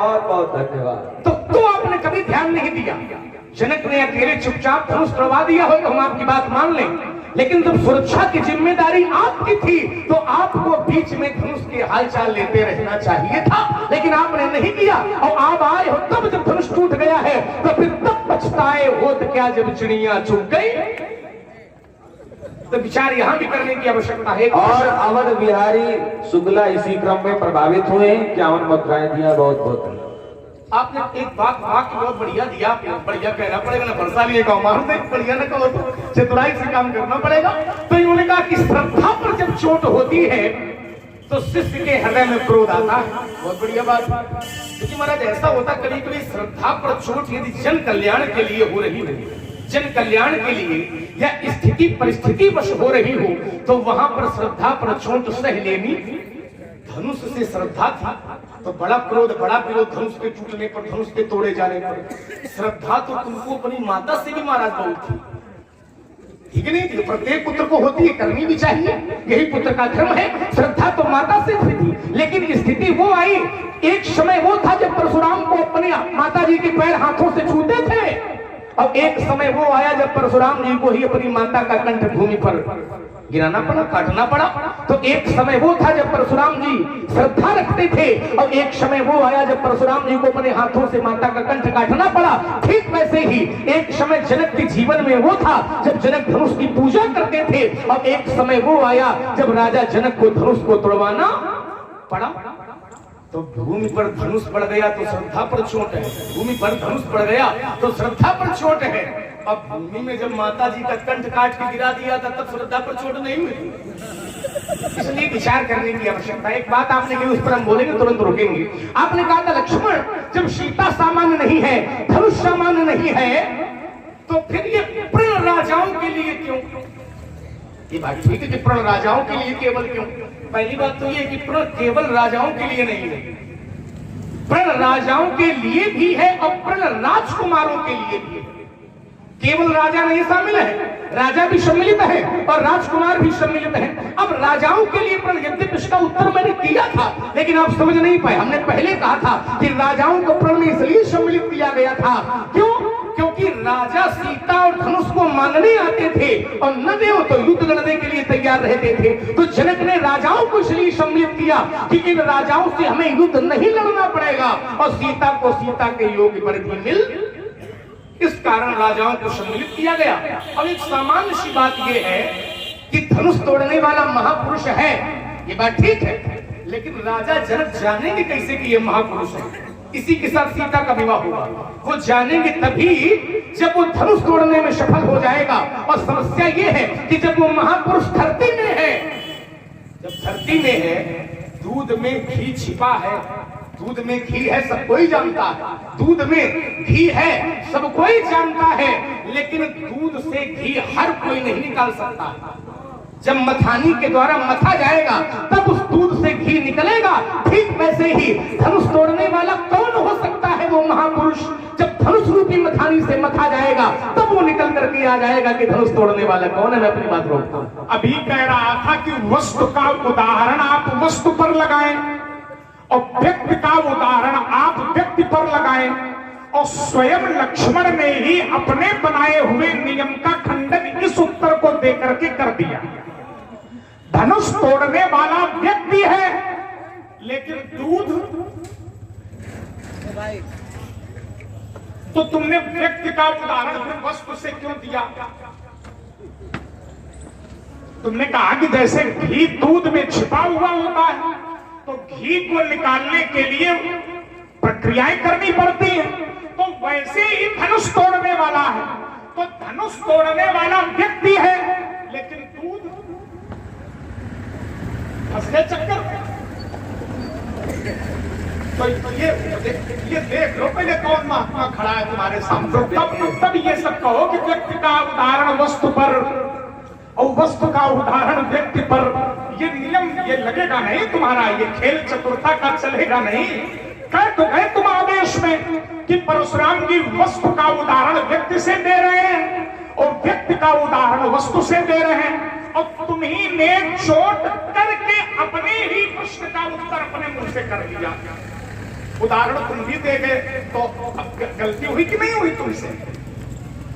बहुत बहुत धन्यवाद। तो आपने कभी ध्यान नहीं दिया। जनक ने अकेले चुपचाप धनुष तोड़वा दिया हो तो हम आपकी बात मान लें, लेकिन जब सुरक्षा की जिम्मेदारी आपकी थी तो आपको बीच में धनुष के हालचाल लेते रहना चाहिए था, लेकिन आपने नहीं किया। और आप आए हो तब जब धनुष टूट गया है तो फिर तब पछताए हो तो क्या जब चिड़िया चुग गई। तो विचार यहाँ भी करने की आवश्यकता है। और अवध बिहारी शुक्ला इसी क्रम में प्रभावित हुए, 51 मुद्राएं दिया। बहुत बहुत आपने एक बात वाक्य बहुत बढ़िया दिया, बढ़िया कहना पड़ेगा ना, बरसा लिए कहो मार दे, बढ़िया ना कहो तो चतुराई से काम करना पड़ेगा। तो इन्होंने कहा कि श्रद्धा पर जब चोट होती है तो शिष्य के हृदय में क्रोध आता है। बहुत बढ़िया बात। क्योंकि महाराज ऐसा होता कभी कभी श्रद्धा पर चोट यदि जन कल्याण के लिए हो रही है, जन कल्याण के लिए या स्थिति परिस्थिति वश हो रही हो, तो वहां पर श्रद्धा पर चोट सह लेनी। धनुष से श्रद्धा थी तो बड़ा क्रोध, बड़ा विरोध धनुष के टूटने पर, धनुष के तोड़े जाने पर। श्रद्धा तो तुमको अपनी माता से भी महाराज बहुत थी, ठीक नहीं? प्रत्येक पुत्र को होती है, करनी भी चाहिए, यही पुत्र का धर्म है। श्रद्धा तो माता से थी, लेकिन स्थिति वो आई, एक समय वो था जब परशुराम को अपने माता जी के पैर हाथों से छूते थे, और एक समय वो आया जब परशुराम जी को ही अपनी माता का कंठ भूमि पर गिराना पड़ा, काटना पड़ा। तो एक समय वो था जब परशुराम जी श्रद्धा रखते थे, और एक समय वो आया जब परशुराम जी को अपने हाथों से माता का कंठ काटना पड़ा। ठीक वैसे ही एक समय जनक के जीवन में वो था जब जनक धनुष की पूजा करते थे, और एक समय वो आया जब राजा जनक को धनुष को तोड़वाना पड़ा। तो भूमि पर धनुष पड़ गया तो श्रद्धा पर चोट है, भूमि पर धनुष पड़ गया तो श्रद्धा पर चोट है। अब भूमि में जब माता जी का कंठ काट के गिरा दिया था तब श्रद्धा पर चोट नहीं हुई। इसलिए विचार करने की आवश्यकता है। एक बात आपने कही, उस पर हम बोलेंगे, तुरंत रोकेंगे। आपने कहा था लक्ष्मण जब सीता सामान्य नहीं है, धनुष सामान्य नहीं है, तो फिर ये प्रण राजाओं के लिए क्यों? ये बात ठीक है कि प्रण राजाओं के लिए केवल क्यों? पहली बात तो ये कि प्रण केवल राजाओं के लिए नहीं है, प्रण राजाओं के लिए भी है और प्रण राजकुमारों के लिए भी है। केवल राजा नहीं शामिल है, राजा भी सम्मिलित है और राजकुमार भी सम्मिलित है। अब राजाओं के लिए प्रण, यद्यपि इसका उत्तर मैंने किया था लेकिन आप समझ नहीं पाए। हमने पहले कहा था कि राजाओं को प्रण में इसलिए सम्मिलित किया गया था, क्यों? क्योंकि राजा सीता और धनुष को मांगने आते थे और न देव तो युद्ध लड़ने के लिए तैयार रहते थे। तो जनक ने राजाओं को इसलिए सम्मिलित किया कि इन राजाओं से हमें युद्ध नहीं लड़ना पड़ेगा और सीता को सीता के योग्य वर भी मिल, इस कारण राजाओं को सम्मिलित किया गया। अब एक सामान्य सी बात यह है कि धनुष तोड़ने वाला महापुरुष है, ये बात ठीक है, लेकिन राजा जनक जानेंगे कैसे कि ये महापुरुष है? इसी के साथ सीता का विवाह होगा, वो जानेंगे तभी जब वो धनुष तोड़ने में सफल हो जाएगा। और समस्या ये है कि जब वो महापुरुष धरती में है, जब धरती में है, दूध में घी छिपा है, दूध में घी है सब कोई जानता है, दूध में घी है सब कोई जानता है, लेकिन दूध से घी हर कोई नहीं निकाल सकता। जब मथानी के द्वारा मथा जाएगा तब उस दूध से घी निकलेगा। ठीक वैसे ही धनुष तोड़ने वाला कौन हो सकता है? वो महापुरुष। जब धनुष रूपी मथानी से मथा जाएगा तब वो निकल करके आ जाएगा कि धनुष तोड़ने वाला कौन है। मैं अपनी बात रोकता हूं। अभी कह रहा था कि वस्तु का उदाहरण आप वस्तु पर लगाएं और व्यक्ति का उदाहरण आप व्यक्ति पर लगाएं, और स्वयं लक्ष्मण ने ही अपने बनाए हुए नियम का खंडन इस उत्तर को देकर के कर दिया। धनुष तोड़ने वाला व्यक्ति है, लेकिन दूध तो तुमने व्यक्ति का उदाहरण वस्तु से क्यों दिया? तुमने कहा कि जैसे घी दूध में छिपा हुआ होता है तो घी को निकालने के लिए प्रक्रियाएं करनी पड़ती है, तो वैसे ही धनुष तोड़ने वाला है। तो धनुष तोड़ने वाला व्यक्ति है, लेकिन दूध फंसे चक्कर। तो ये देख लो पहले कौन महात्मा खड़ा है तुम्हारे सामने, तब ये सब कहो कि व्यक्ति का उदाहरण वस्तु पर और वस्तु का उदाहरण व्यक्ति पर। ये नियम ये लगेगा नहीं तुम्हारा, ये खेल चतुरता का चलेगा नहीं। कह तो गए तुम आदेश में कि परशुराम जी वस्तु का उदाहरण व्यक्ति से दे रहे हैं और व्यक्ति का उदाहरण वस्तु से दे रहे हैं, और तुम ही ने चोट करके अपने ही प्रश्न का उत्तर अपने मुंह से कर लिया। उदाहरण तुम भी दे गए, तो अब गलती हुई कि नहीं हुई तुमसे?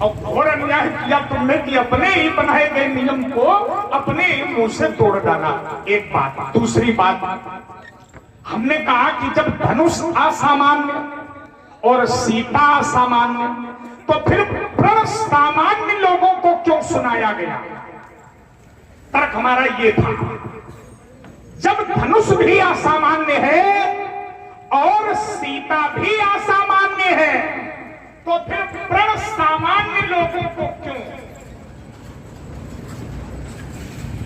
और घोर अन्याय किया तुमने कि अपने ही बनाए गए नियम को अपने ही मुंह से तोड़ डाला। एक बात। दूसरी बात, हमने कहा कि जब धनुष असामान्य और सीता असामान्य, तो फिर प्रण सामान्य लोगों को क्यों सुनाया गया? तर्क हमारा ये था, जब धनुष भी असामान्य है और सीता भी असामान्य है, तो फिर प्रण सामान्य लोगों को क्यों?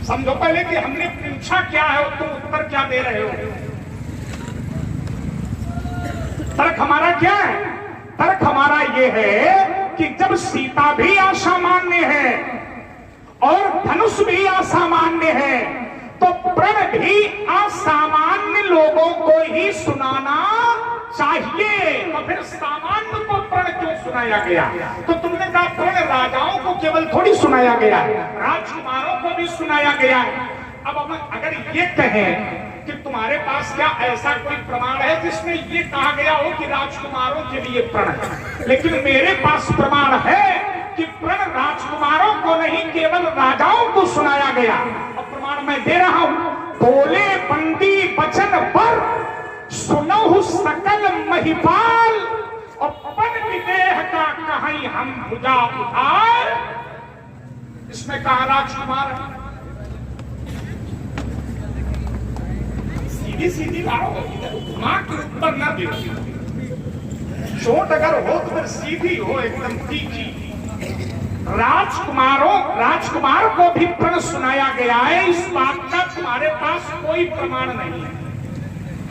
समझो पहले कि हमने पूछा क्या है और तुम उत्तर क्या दे रहे हो। तर्क हमारा क्या है? तर्क हमारा यह है कि जब सीता भी असामान्य है और धनुष भी असामान्य है, तो प्रण भी असामान्य लोगों को ही सुनाना चाहिए। तो फिर सामान्य को प्रण क्यों सुनाया गया? तो तुमने कहा प्रण राजाओं को केवल थोड़ी सुनाया गया है, राजकुमारों को भी सुनाया गया है। अब हम अगर ये कहें कि तुम्हारे पास क्या ऐसा कोई प्रमाण है जिसमें ये कहा गया हो कि राजकुमारों के लिए प्रण है, लेकिन मेरे पास प्रमाण है कि प्रण राजकुमारों को नहीं केवल राजाओं को सुनाया गया। और प्रमाण मैं दे रहा हूं, बोले बंदी वचन पर सुनहु सकल महिपाल, और पन विदेह का कहीं हम भुजा उठाए। इसमें कहा राजकुमार है। सीधी सीधी लाओ, घुमा के ऊपर न गिरो। चोट अगर हो तो फिर सीधी हो, एकदम तीखी। राजकुमार को भी प्रण सुनाया गया है, इस बात का तुम्हारे पास कोई प्रमाण नहीं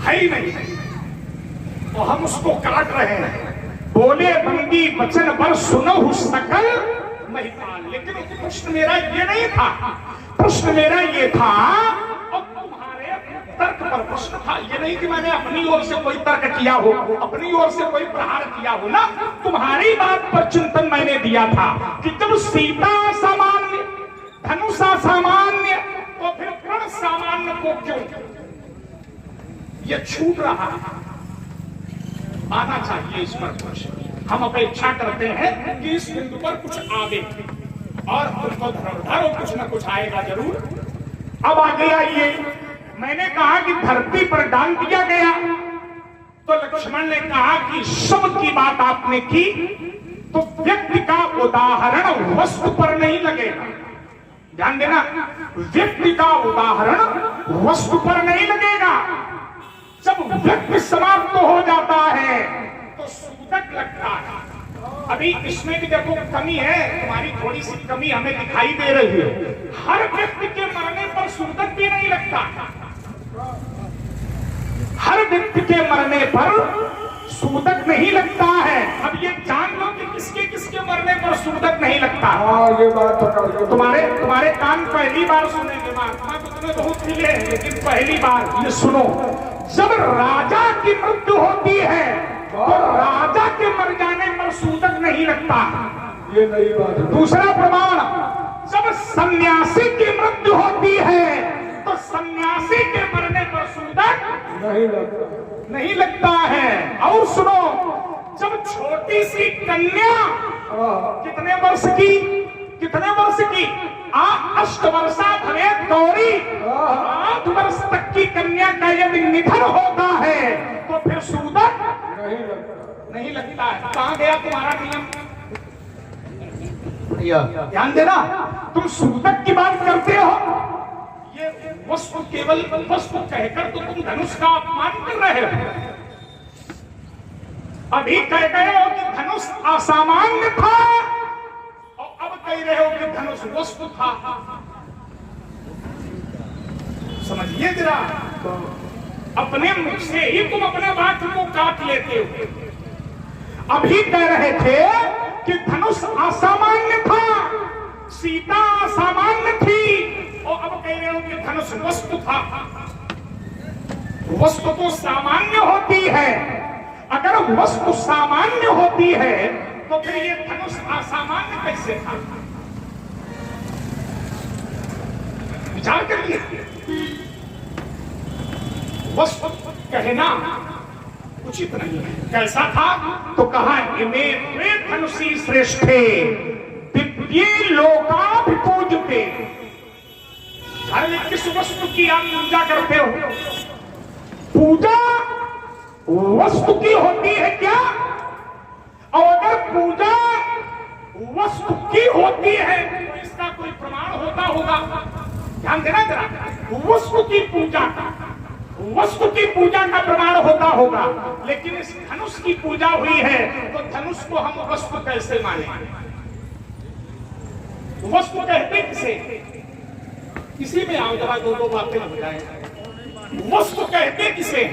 है ही नहीं, तो हम उसको काट रहे हैं। बोले बंदी वचन पर सुनहु सकल महिपाल। लेकिन प्रश्न मेरा ये नहीं था, प्रश्न मेरा ये था, और तुम्हारे तर्क पर प्रश्न था। ये नहीं कि मैंने अपनी ओर से कोई तर्क किया हो, अपनी ओर से कोई प्रहार किया हो ना, तुम्हारी बात पर चिंतन मैंने दिया था कि जब सीता सामान्य, धनुष सामान्य, तो फिर प्रण सामान्य को क्यों? ये छूट रहा है, आना चाहिए इस पर कुछ। हम अपेक्षा करते हैं कि इस बिंदु पर कुछ आवे, और तुमको धरोधर कुछ न कुछ आएगा जरूर। अब आगे आइए, मैंने कहा कि धरती पर डाल दिया गया, तो लक्ष्मण ने कहा कि शब्द की बात आपने की, तो व्यक्ति का उदाहरण वस्तु पर नहीं लगेगा। ध्यान देना, व्यक्ति का उदाहरण वस्तु पर नहीं लगेगा। जब व्यक्ति समाप्त हो जाता है तो सूतक लगता है। अभी इसमें भी देखो कमी है, तुम्हारी थोड़ी सी कमी हमें दिखाई दे रही है। हर व्यक्ति के मरने पर सूतक भी नहीं लगता, हर व्यक्ति के मरने पर सूतक नहीं लगता है। अब ये जान लो कि किसके किसके मरने पर सूतक नहीं लगता। ये बात तुम्हारे कान पहली बार सुनेंगे, महात्मा तो तुम्हें बहुत मिले हैं, लेकिन पहली बार ये सुनो, जब राजा की मृत्यु होती है तो राजा के मर जाने पर सूतक नहीं लगता। ये नई बात है। दूसरा प्रमाण, जब सन्यासी की मृत्यु होती है तो सन्यासी के मरने पर सूतक नहीं लगता है। और सुनो, जब छोटी सी कन्या कितने वर्ष की अष्टवर्षा भवेत गौरी, 8 वर्ष तक की कन्या का यदि निधन होता है तो फिर सूतक नहीं लगता है। कहां गया तुम्हारा नियम? ध्यान देना, तुम सूतक की बात करते हो, ये वस्तु केवल वस्तु कहकर तो तुम धनुष का अपमान कर रहे हो। अभी कह गए हो कि धनुष असामान्य था, और अब कह रहे हो कि धनुष वस्तु था। समझिए जरा, अपने मुख से ही तुम अपने वाक्य को काट लेते हो। अभी कह रहे थे कि धनुष असामान्य था, सीता असामान्य थी, और अब कह रहे हो कि धनुष वस्तु था। वस्तु तो सामान्य होती है, अगर वस्तु सामान्य होती है तो फिर ये धनुष असामान्य कैसे था? विचार करिए। वस्तु कहना उचित नहीं है। कैसा था तो कहा इमे द्वे धनुषी श्रेष्ठे दिव्ये लोकाभिपूज्यते। अरे किस वस्तु की आप पूजा करते हो? पूजा वस्तु की होती है क्या? और अगर पूजा वस्तु की होती है तो इसका कोई प्रमाण होता होगा। ध्यान देना जरा, वस्तु की पूजा का प्रमाण होता होगा, लेकिन इस धनुष की पूजा हुई है तो धनुष को हम वस्तु कैसे माने? वस्तु कहते किसे? इसी में आओ जरा, दो बातें बताएं। वस्तु कहते किसे?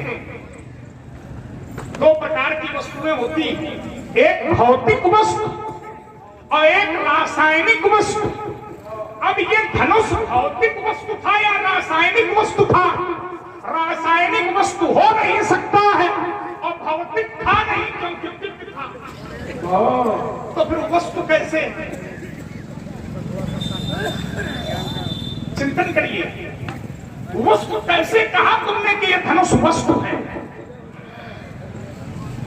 दो प्रकार की वस्तुएं होती हैं, एक भौतिक वस्तु और एक रासायनिक वस्तु। अब ये धनुष भौतिक वस्तु था या रासायनिक वस्तु था? रासायनिक वस्तु हो नहीं सकता है और भौतिक था नहीं, क्योंकि दिव्य था। तो फिर वस्तु कैसे? चिंतन करिए, वस्तु कैसे कहा तुमने कि यह धनुष वस्तु है?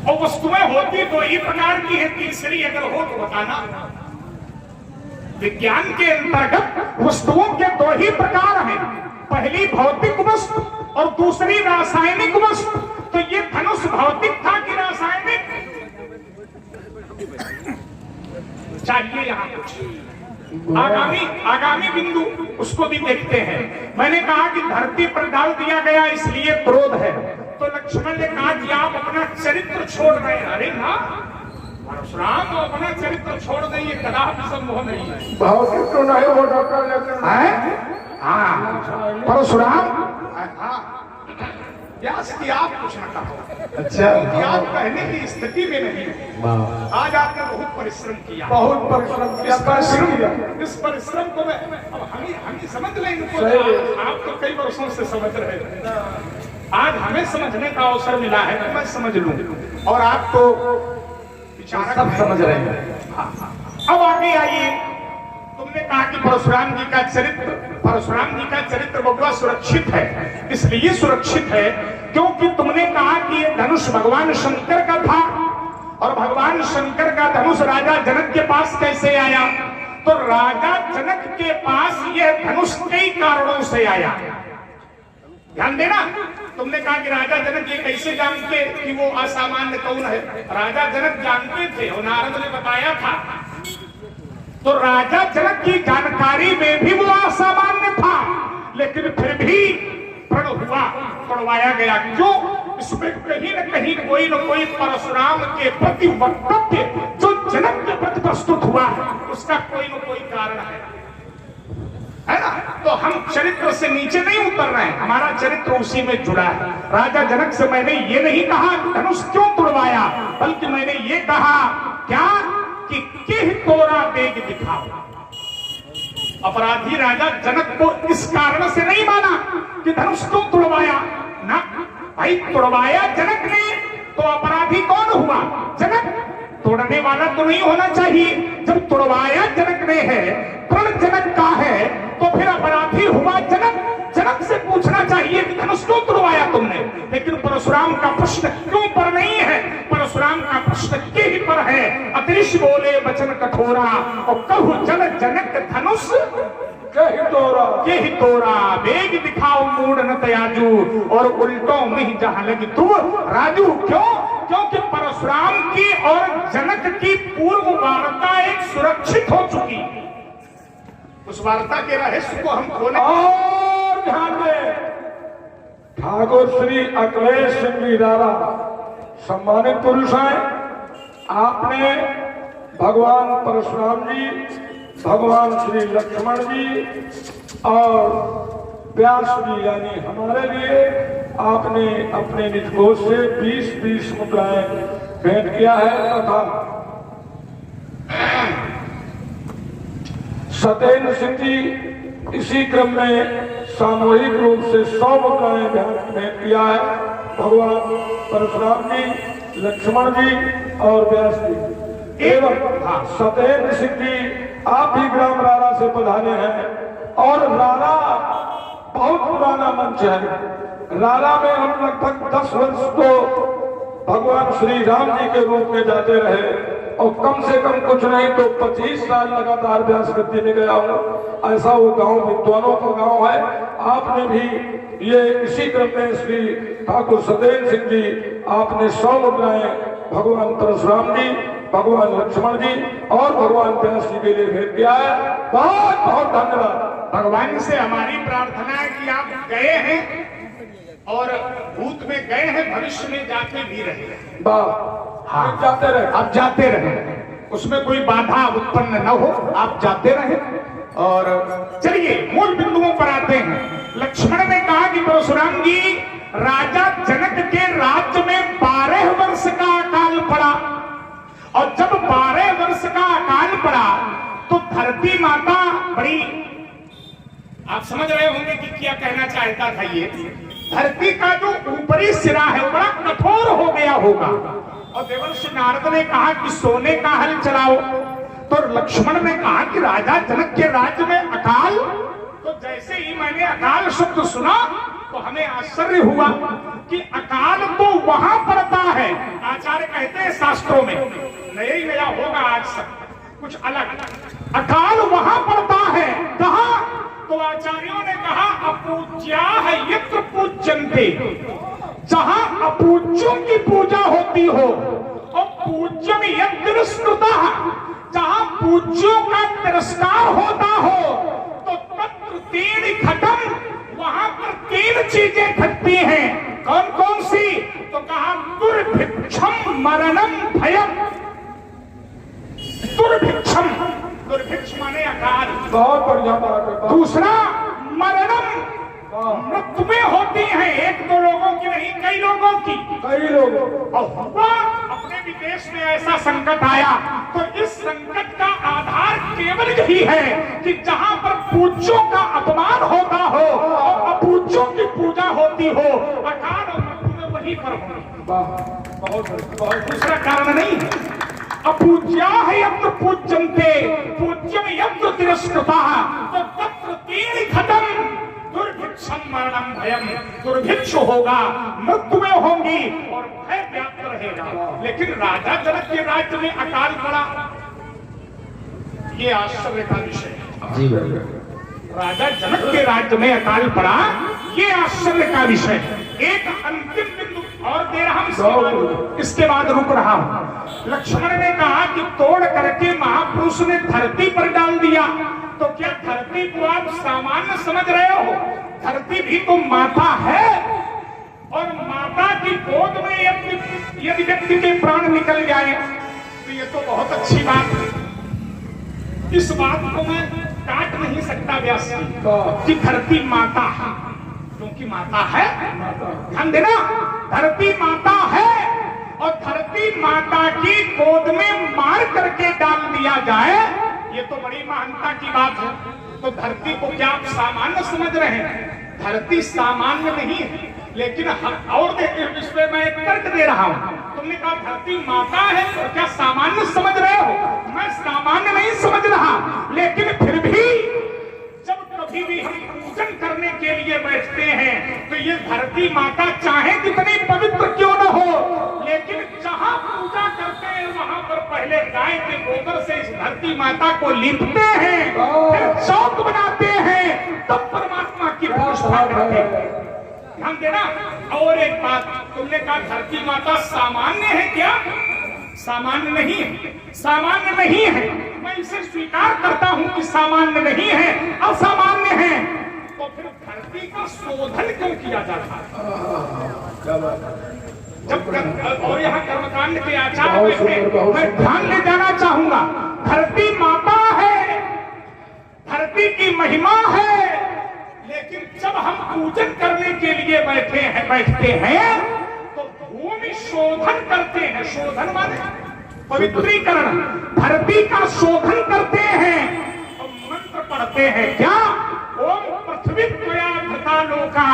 और वस्तुएं होती तो ये प्रकार की है, तीसरी अगर हो तो बताना। विज्ञान के अंतर्गत वस्तुओं के दो ही प्रकार हैं, पहली भौतिक वस्तु और दूसरी रासायनिक वस्तु। तो ये धनुष भौतिक था कि रासायनिक? चाहिए यहाँ कुछ आगामी बिंदु उसको भी देखते हैं। मैंने कहा कि धरती पर डाल दिया गया इसलिए क्रोध है, तो लक्ष्मण ने कहा कि आप अपना चरित्र छोड़ रहे हैं। अरे ना परशुराम, अपना चरित्र छोड़ दें, ये कदापि संभव नहीं है। भौतिक तो नहीं हो डॉक्टर, परशुराम व्यास की आप कुछ न कहो। अच्छा, आप कहने की स्थिति में नहीं है। आज आपने बहुत परिश्रम किया, बहुत परिश्रम किया। इस परिश्रम को मैं अब हम ही समझ लें इनको। आप तो कई वर्षों से समझ रहे थे, आज हमें समझने का अवसर मिला है कि मैं समझ लूं, और आप तो सब समझ रहे हैं। अब आगे आइए, तुमने कहा कि परशुराम जी का चरित्र बबुआ सुरक्षित है। इसलिए सुरक्षित है क्योंकि तुमने कहा कि ये धनुष भगवान शंकर का था, और भगवान शंकर का धनुष राजा जनक के पास कैसे आया? तो राजा जनक के पास यह धनुष कई कारणों से आया। ध्यान देना, तुमने कहा कि राजा जनक ये कैसे जानते कि वो असामान्य कौन है? राजा जनक जानते थे, और नारद ने बताया था। तो राजा जनक की जानकारी में भी वो असामान्य था, लेकिन फिर भी प्रण हुआ, तोड़वाया गया। क्यों? इसमें कहीं न कहीं कोई न कोई परशुराम के प्रति वक्तव्य जो जनक के प्रति प्रस्तुत हुआ, उसका कोई न कोई कारण है ना? तो हम चरित्र से नीचे नहीं उतर रहे हैं, हमारा चरित्र उसी में जुड़ा है। राजा जनक से मैंने ये नहीं कहा धनुष क्यों तुड़वाया, बल्कि मैंने ये कहा क्या कि किह तोरा बेग दिखाओ। अपराधी राजा जनक को इस कारण से नहीं माना कि धनुष क्यों तुड़वाया ना, भाई तुड़वाया जनक ने तो अपराधी कौन हुआ? जनक। तोड़ने वाला तो नहीं होना चाहिए। जब तुड़वाया जनक ने है, प्रण जनक का है, तो फिर अपराधी हुआ जनक। जनक से पूछना चाहिए कि धनुष क्यों तुड़वाया तुमने। लेकिन परशुराम का प्रश्न क्यों पर नहीं है, परशुराम का प्रश्न के ही पर है। अतरिश बोले वचन कठोरा, और कहु जल जनक धनुष के ही तोरा। बेग दिखाओ मूड न तयाजू, और उल्टों में जहां लगी तू राजू। क्यों? क्योंकि परशुराम की और जनक की पूर्व वार्ता एक सुरक्षित हो चुकी। उस वार्ता के रहस्य को हम खोले। और ध्यान दें, ठाकुर श्री अखिलेश सिंह मीरारा सम्मानित पुरुष हैं। आपने भगवान परशुराम जी, भगवान श्री लक्ष्मण जी और व्यास जी यानी हमारे लिए आपने अपने निज कोष से 20-20 मुद्राएं भेंट किया है, तथा सत्येंद्र सिंह जी इसी क्रम में सामूहिक रूप से 100 मुद्राएं भेंट किया है। भगवान परशुराम जी, लक्ष्मण जी और व्यास जी एवं सत्येंद्र सिंह जी आप भी ग्राम रारा से पधारे हैं। और रारा बहुत पुराना मंच है। रारा में हम लगभग 10 वर्ष तो भगवान श्री राम जी के रूप में जाते रहे और कम से कम कुछ नहीं तो 25 साल लगातार व्यास गद्दी में गया हूँ। ऐसा वो गांव विद्वानों का गांव है। आपने भी ये इसी क्रम में श्री ठाकुर सत्येंद्र सिंह जी आपने 100 मुद्राएं भगवान परशुराम जी, भगवान लक्ष्मण जी और भगवान व्यास जी के लिए भेंट किया है। बहुत बहुत धन्यवाद। भगवान से हमारी प्रार्थना है कि आप गए हैं और भूत में गए हैं, भविष्य में जाते भी रहे। हाँ, जाते रहे। आप जाते रहे, उसमें कोई बाधा उत्पन्न न हो, आप जाते रहे। और चलिए मूल बिंदुओं पर आते हैं। लक्ष्मण ने कहा कि परशुराम जी, राजा जनक के राज्य में 12 वर्ष का अकाल पड़ा और जब 12 वर्ष का अकाल पड़ा तो धरती माता बड़ी, आप समझ रहे होंगे कि क्या कहना चाहता था ये। धरती का जो ऊपरी सिरा है बड़ा कठोर हो गया होगा और देवर्षि नारद ने कहा कि सोने का हल चलाओ। तो लक्ष्मण ने कहा कि राजा जनक के राज्य में अकाल। तो जैसे ही मैंने अकाल शब्द सुना तो हमें आश्चर्य हुआ कि अकाल तो वहां पड़ता है, आचार्य कहते हैं शास्त्रों में, नया ही नया होगा आज सब कुछ अलग। अकाल वहां पड़ता है, कहां? तो आचार्यों ने कहा अपूज्या है यत्र पूज्यन्ते, जहां अपूज्यों की पूजा होती हो, और पूज्यम यत्र स्मृतः, जहां पूज्यों का तिरस्कार होता हो, तो तत्र तीन घटम, वहां पर 3 चीजें घटती हैं। कौन कौन सी? तो कहा दुर्भिक्षम मरणम भयम। दुर्भिक्षम, दुर्भिक्ष माने अकाल। बहुत बढ़िया बात है। दूसरा मरणम, मृत्युएं होती हैं, 1-2 लोगों की नहीं, कई लोगों की। कई लोग और हुआ अपने विदेश में ऐसा संकट आया तो इस संकट का आधार केवल यही है कि जहां पर पूज्यों का अपमान होता हो और अपूज्यों की पूजा होती हो, अकाल और मृत्यु में वहीं पर हो। बहुत दूसरा कारण नहीं है। अपूज्या है यत्र पूज्यन्ते, पूज्यम यत्र तिरस्कृतः, तो तत्र 3 घटम, दुर्भिक्षम मरणम भयम, दुर्भिक्ष होगा, मृत्युएं होंगी और भय व्याप्त रहेगा। लेकिन राजा जनक के राज्य में अकाल पड़ा, ये आश्चर्य का विषय है। जी भैया, राजा जनक के राज्य में अकाल पड़ा, ये आश्चर्य का विषय है। एक अंतिम बिंदु और दे रहा हूं, इसके बाद रुक रहा हूं। लक्ष्मण ने कहा कि तोड़ करके महापुरुष ने धरती पर डाल दिया, तो क्या धरती को आप सामान्य समझ रहे हो? धरती भी तो माता है और माता की गोद में यदि व्यक्ति के प्राण निकल जाए तो ये तो बहुत अच्छी बात है। इस बात को मैं काट नहीं सकता व्यास कि धरती माता है, क्योंकि माता है। ध्यान देना, धरती माता है और धरती माता की गोद में मार करके डाल दिया जाए, ये तो बड़ी महानता की बात है। तो धरती को क्या आप सामान्य समझ रहे हैं? धरती सामान्य नहीं है, लेकिन और इस पे मैं एक तर्क दे रहा हूं। तुमने कहा धरती माता है, तो क्या सामान्य समझ रहे हो? मैं सामान्य नहीं समझ रहा, लेकिन फिर भी जब कभी भी हम पूजन करने के लिए बैठते हैं तो ये धरती माता चाहे कितनी पवित्र क्यों न हो, लेकिन जहां पूजा करते हैं वहां पर पहले गाय के गोबर से इस धरती माता को लीपते हैं, फिर चौक बनाते हैं, तब परमात्मा की पूजा करते हैं। ध्यान देना। और एक बात, तुमने कहा धरती माता सामान्य है, क्या सामान्य नहीं है? सामान्य नहीं है, मैं इसे स्वीकार करता हूं कि सामान्य नहीं है, असामान्य है। तो फिर धरती का शोधन क्यों किया जाता है? जब और यहाँ कर्मकांड के आचार्य बैठे, मैं ध्यान ले जाना चाहूंगा, धरती माता है, धरती की महिमा है, लेकिन जब हम पूजन करने के लिए बैठते हैं तो भूमि शोधन करते हैं। शोधन माने पवित्रीकरण, धरती का शोधन करते हैं और मंत्र पढ़ते हैं। क्या? ओम पृथ्वी त्वया धृता लोका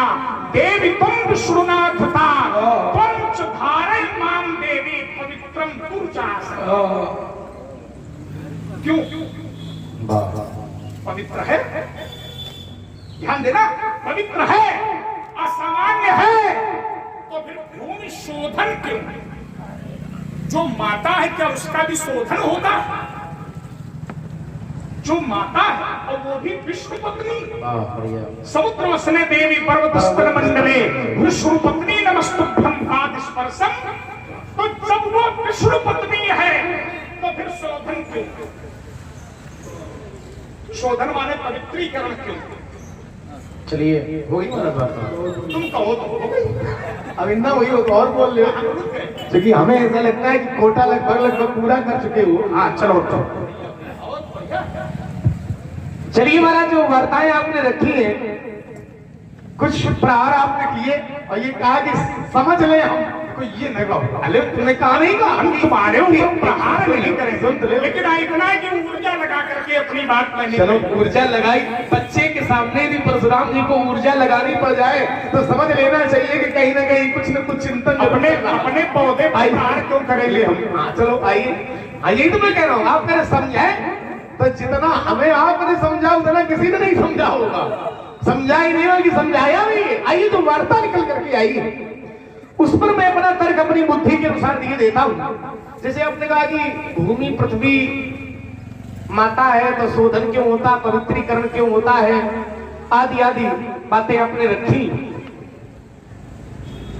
देवी तुम विष्णुनाथता पंच धारे माम देवी पवित्रम तुर्चास। क्यों? पवित्र है, ध्यान देना, पवित्र है, असामान्य है, तो फिर भूमि शोधन क्यों? जो माता है क्या उसका भी शोधन होता है? जो माता है और वो भी विष्णु पत्नी। समुद्र वसने देवी पर्वत स्थल मंडले विष्णु पत्नी नमस्तुभ्यं पाद स्पर्शम। तो जब वो विष्णु पत्नी है तो फिर शोधन क्यों? शोधन माने पवित्रीकरण क्यों? चलिए हो गई ना बात, तुम कहो तो हो गई। अब इतना वही हो तो और बोल ले, क्योंकि हमें ऐसा लगता है कि कोटा लगभग पूरा कर चुके हो। हाँ चलो चलिए महाराज, जो वार्ताएं आपने रखी है, कुछ प्रहार आपने किए और ये कहा कि समझ ले हम को ये नहीं बाबू। अरे तुमने कहा नहीं, कहा हम तुम्हारे प्रहार नहीं करें, सुन ले, लेकिन इतना है कि ऊर्जा लगा करके अपनी बात कहने। चलो ऊर्जा लगाई, बच्चे के सामने भी परशुराम जी को ऊर्जा लगानी पड़ जाए तो समझ लेना चाहिए कि कहीं ना कहीं कुछ न कुछ चिंतन अपने पौधे प्रहार क्यों करेंगे हम? हाँ चलो आइए तो मैं कह रहा हूँ, आप मेरे समझाए तो जितना हमें आपने समझा उतना किसी ने नहीं समझा होगा, समझा ही नहीं होगी, समझाया भी। आइए तो वार्ता निकल करके आई है, उस पर मैं अपना तर्क अपनी बुद्धि के अनुसार दिए देता हूं। जैसे आपने कहा कि भूमि पृथ्वी माता है तो शोधन क्यों होता, पवित्रीकरण क्यों होता है, आदि आदि बातें आपने रखी।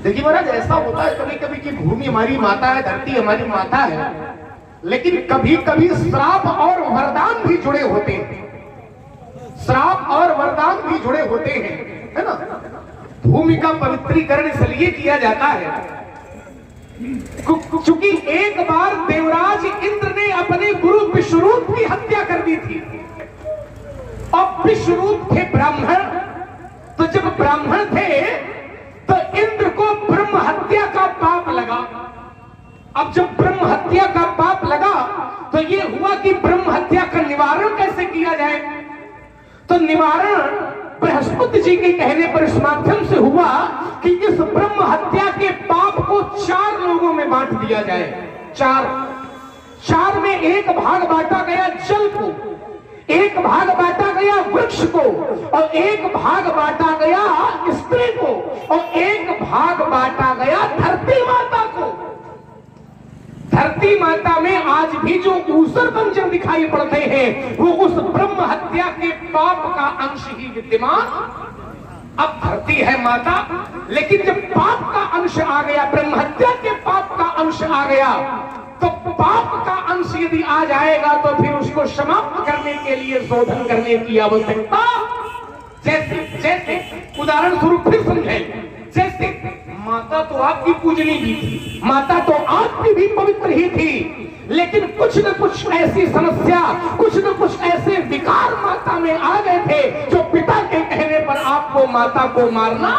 देखिए महाराज, ऐसा होता है कभी कभी कि भूमि हमारी माता है, धरती हमारी माता है, लेकिन कभी कभी श्राप और वरदान भी जुड़े होते हैं, श्राप और वरदान भी जुड़े होते हैं, है ना। भूमि का पवित्रीकरण इसलिए किया जाता है क्योंकि एक बार देवराज इंद्र ने अपने गुरु विश्वरूप की हत्या कर दी थी, और विश्वरूप थे ब्राह्मण। तो जब ब्राह्मण थे तो इंद्र को ब्रह्म हत्या का पाप लगा। अब जब ब्रह्म हत्या का पाप लगा तो ये हुआ कि ब्रह्म हत्या का निवारण कैसे किया जाए। तो निवारण बृहस्पति जी के कहने पर इस माध्यम से हुआ कि इस ब्रह्म हत्या के पाप को 4 लोगों में बांट दिया जाए। 4 में एक भाग बांटा गया जल को, एक भाग बांटा गया वृक्ष को, और एक भाग बांटा गया स्त्री को, और एक भाग बांटा गया धरती माता को। धरती माता में आज भी जो ऊसर बंजर दिखाई पड़ते हैं वो उस ब्रह्म हत्या के पाप का अंश ही विद्यमान। अब धरती है माता, लेकिन जब पाप का अंश आ गया, ब्रह्म हत्या के पाप का अंश आ गया, तो पाप का अंश यदि आ जाएगा तो फिर उसको समाप्त करने के लिए शोधन करने की आवश्यकता। जैसे उदाहरण स्वरूप फिर समझें, जैसे माता तो आपकी पूजनी भी थी, माता तो आपकी भी पवित्र ही थी, लेकिन कुछ न कुछ ऐसी समस्या, कुछ न कुछ ऐसे विकार माता में आ गए थे जो पिता के कहने पर आपको माता को मारना।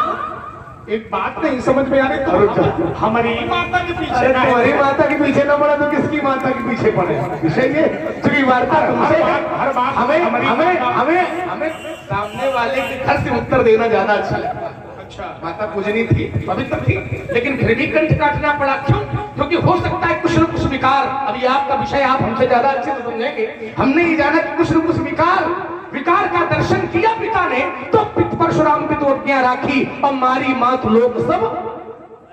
एक बात नहीं समझ में आ रही, तो हमारी माता के पीछे, तुम्हारी माता के पीछे न पड़ा तो किसकी माता के पीछे पड़े? विषय ये चूंकि वार्ता हर बात हमें सामने वाले के घर से उत्तर देना ज्यादा अच्छा लगता है। अच्छा, माता पूजनी थी, पवित्र थी, लेकिन फिर भी कंठ काटना पड़ा। क्यों? क्योंकि हो सकता है कुछ न कुछ विकार, अभी आपका विषय आप हमसे ज्यादा अच्छे से समझेंगे, हमने ये जाना कि कुछ न कुछ विकार का दर्शन किया पिता ने, तो परशुराम पे तो आज्ञा राखी और मारी मात लोग सब,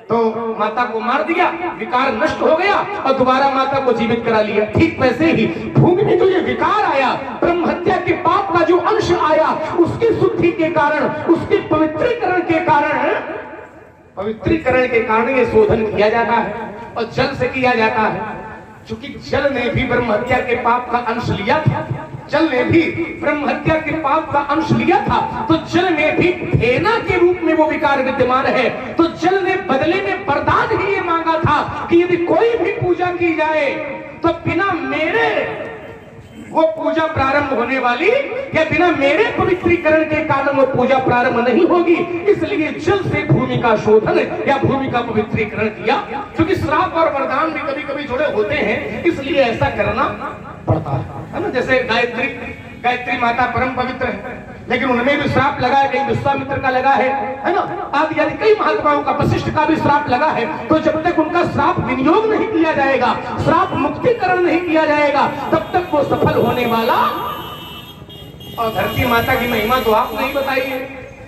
तो माता को मार दिया, विकार नष्ट हो गया और दोबारा माता को जीवित करा लिया। ठीक वैसे ही भूमि में जो ये विकार आया, ब्रह्म हत्या के पाप का जो अंश आया, उसकी शुद्धि के कारण, उसके पवित्रीकरण के कारण ये शोधन किया जाता है और जल से किया जाता है। क्योंकि जल ने भी ब्रह्म हत्या के पाप का अंश लिया था, जल ने भी ब्रह्म हत्या के पाप का अंश लिया था, तो जल में भी फेना के रूप में वो विकार विद्यमान है। तो जल ने बदले में वरदान ही ये मांगा था कि यदि कोई भी पूजा की जाए तो बिना मेरे वो पूजा प्रारंभ होने वाली, या बिना मेरे पवित्रीकरण के कारण वो पूजा प्रारंभ नहीं होगी। इसलिए जल से भूमि का शोधन या भूमि का पवित्रीकरण किया। क्योंकि श्राप और वरदान भी कभी कभी जुड़े होते हैं, इसलिए ऐसा करना पड़ता है ना। जैसे गायत्री माता परम पवित्र है, लेकिन उनमें भी श्राप लगा है, कहीं विश्वामित्र का लगा है ना, आदि आदि कई महात्माओं का, वशिष्ठ का भी श्राप लगा है। तो जब तक उनका श्राप विनियोग नहीं किया जाएगा, श्राप मुक्तिकरण नहीं किया जाएगा, तब तक वो सफल होने वाला। और धरती माता की महिमा तो आप नहीं बताइए,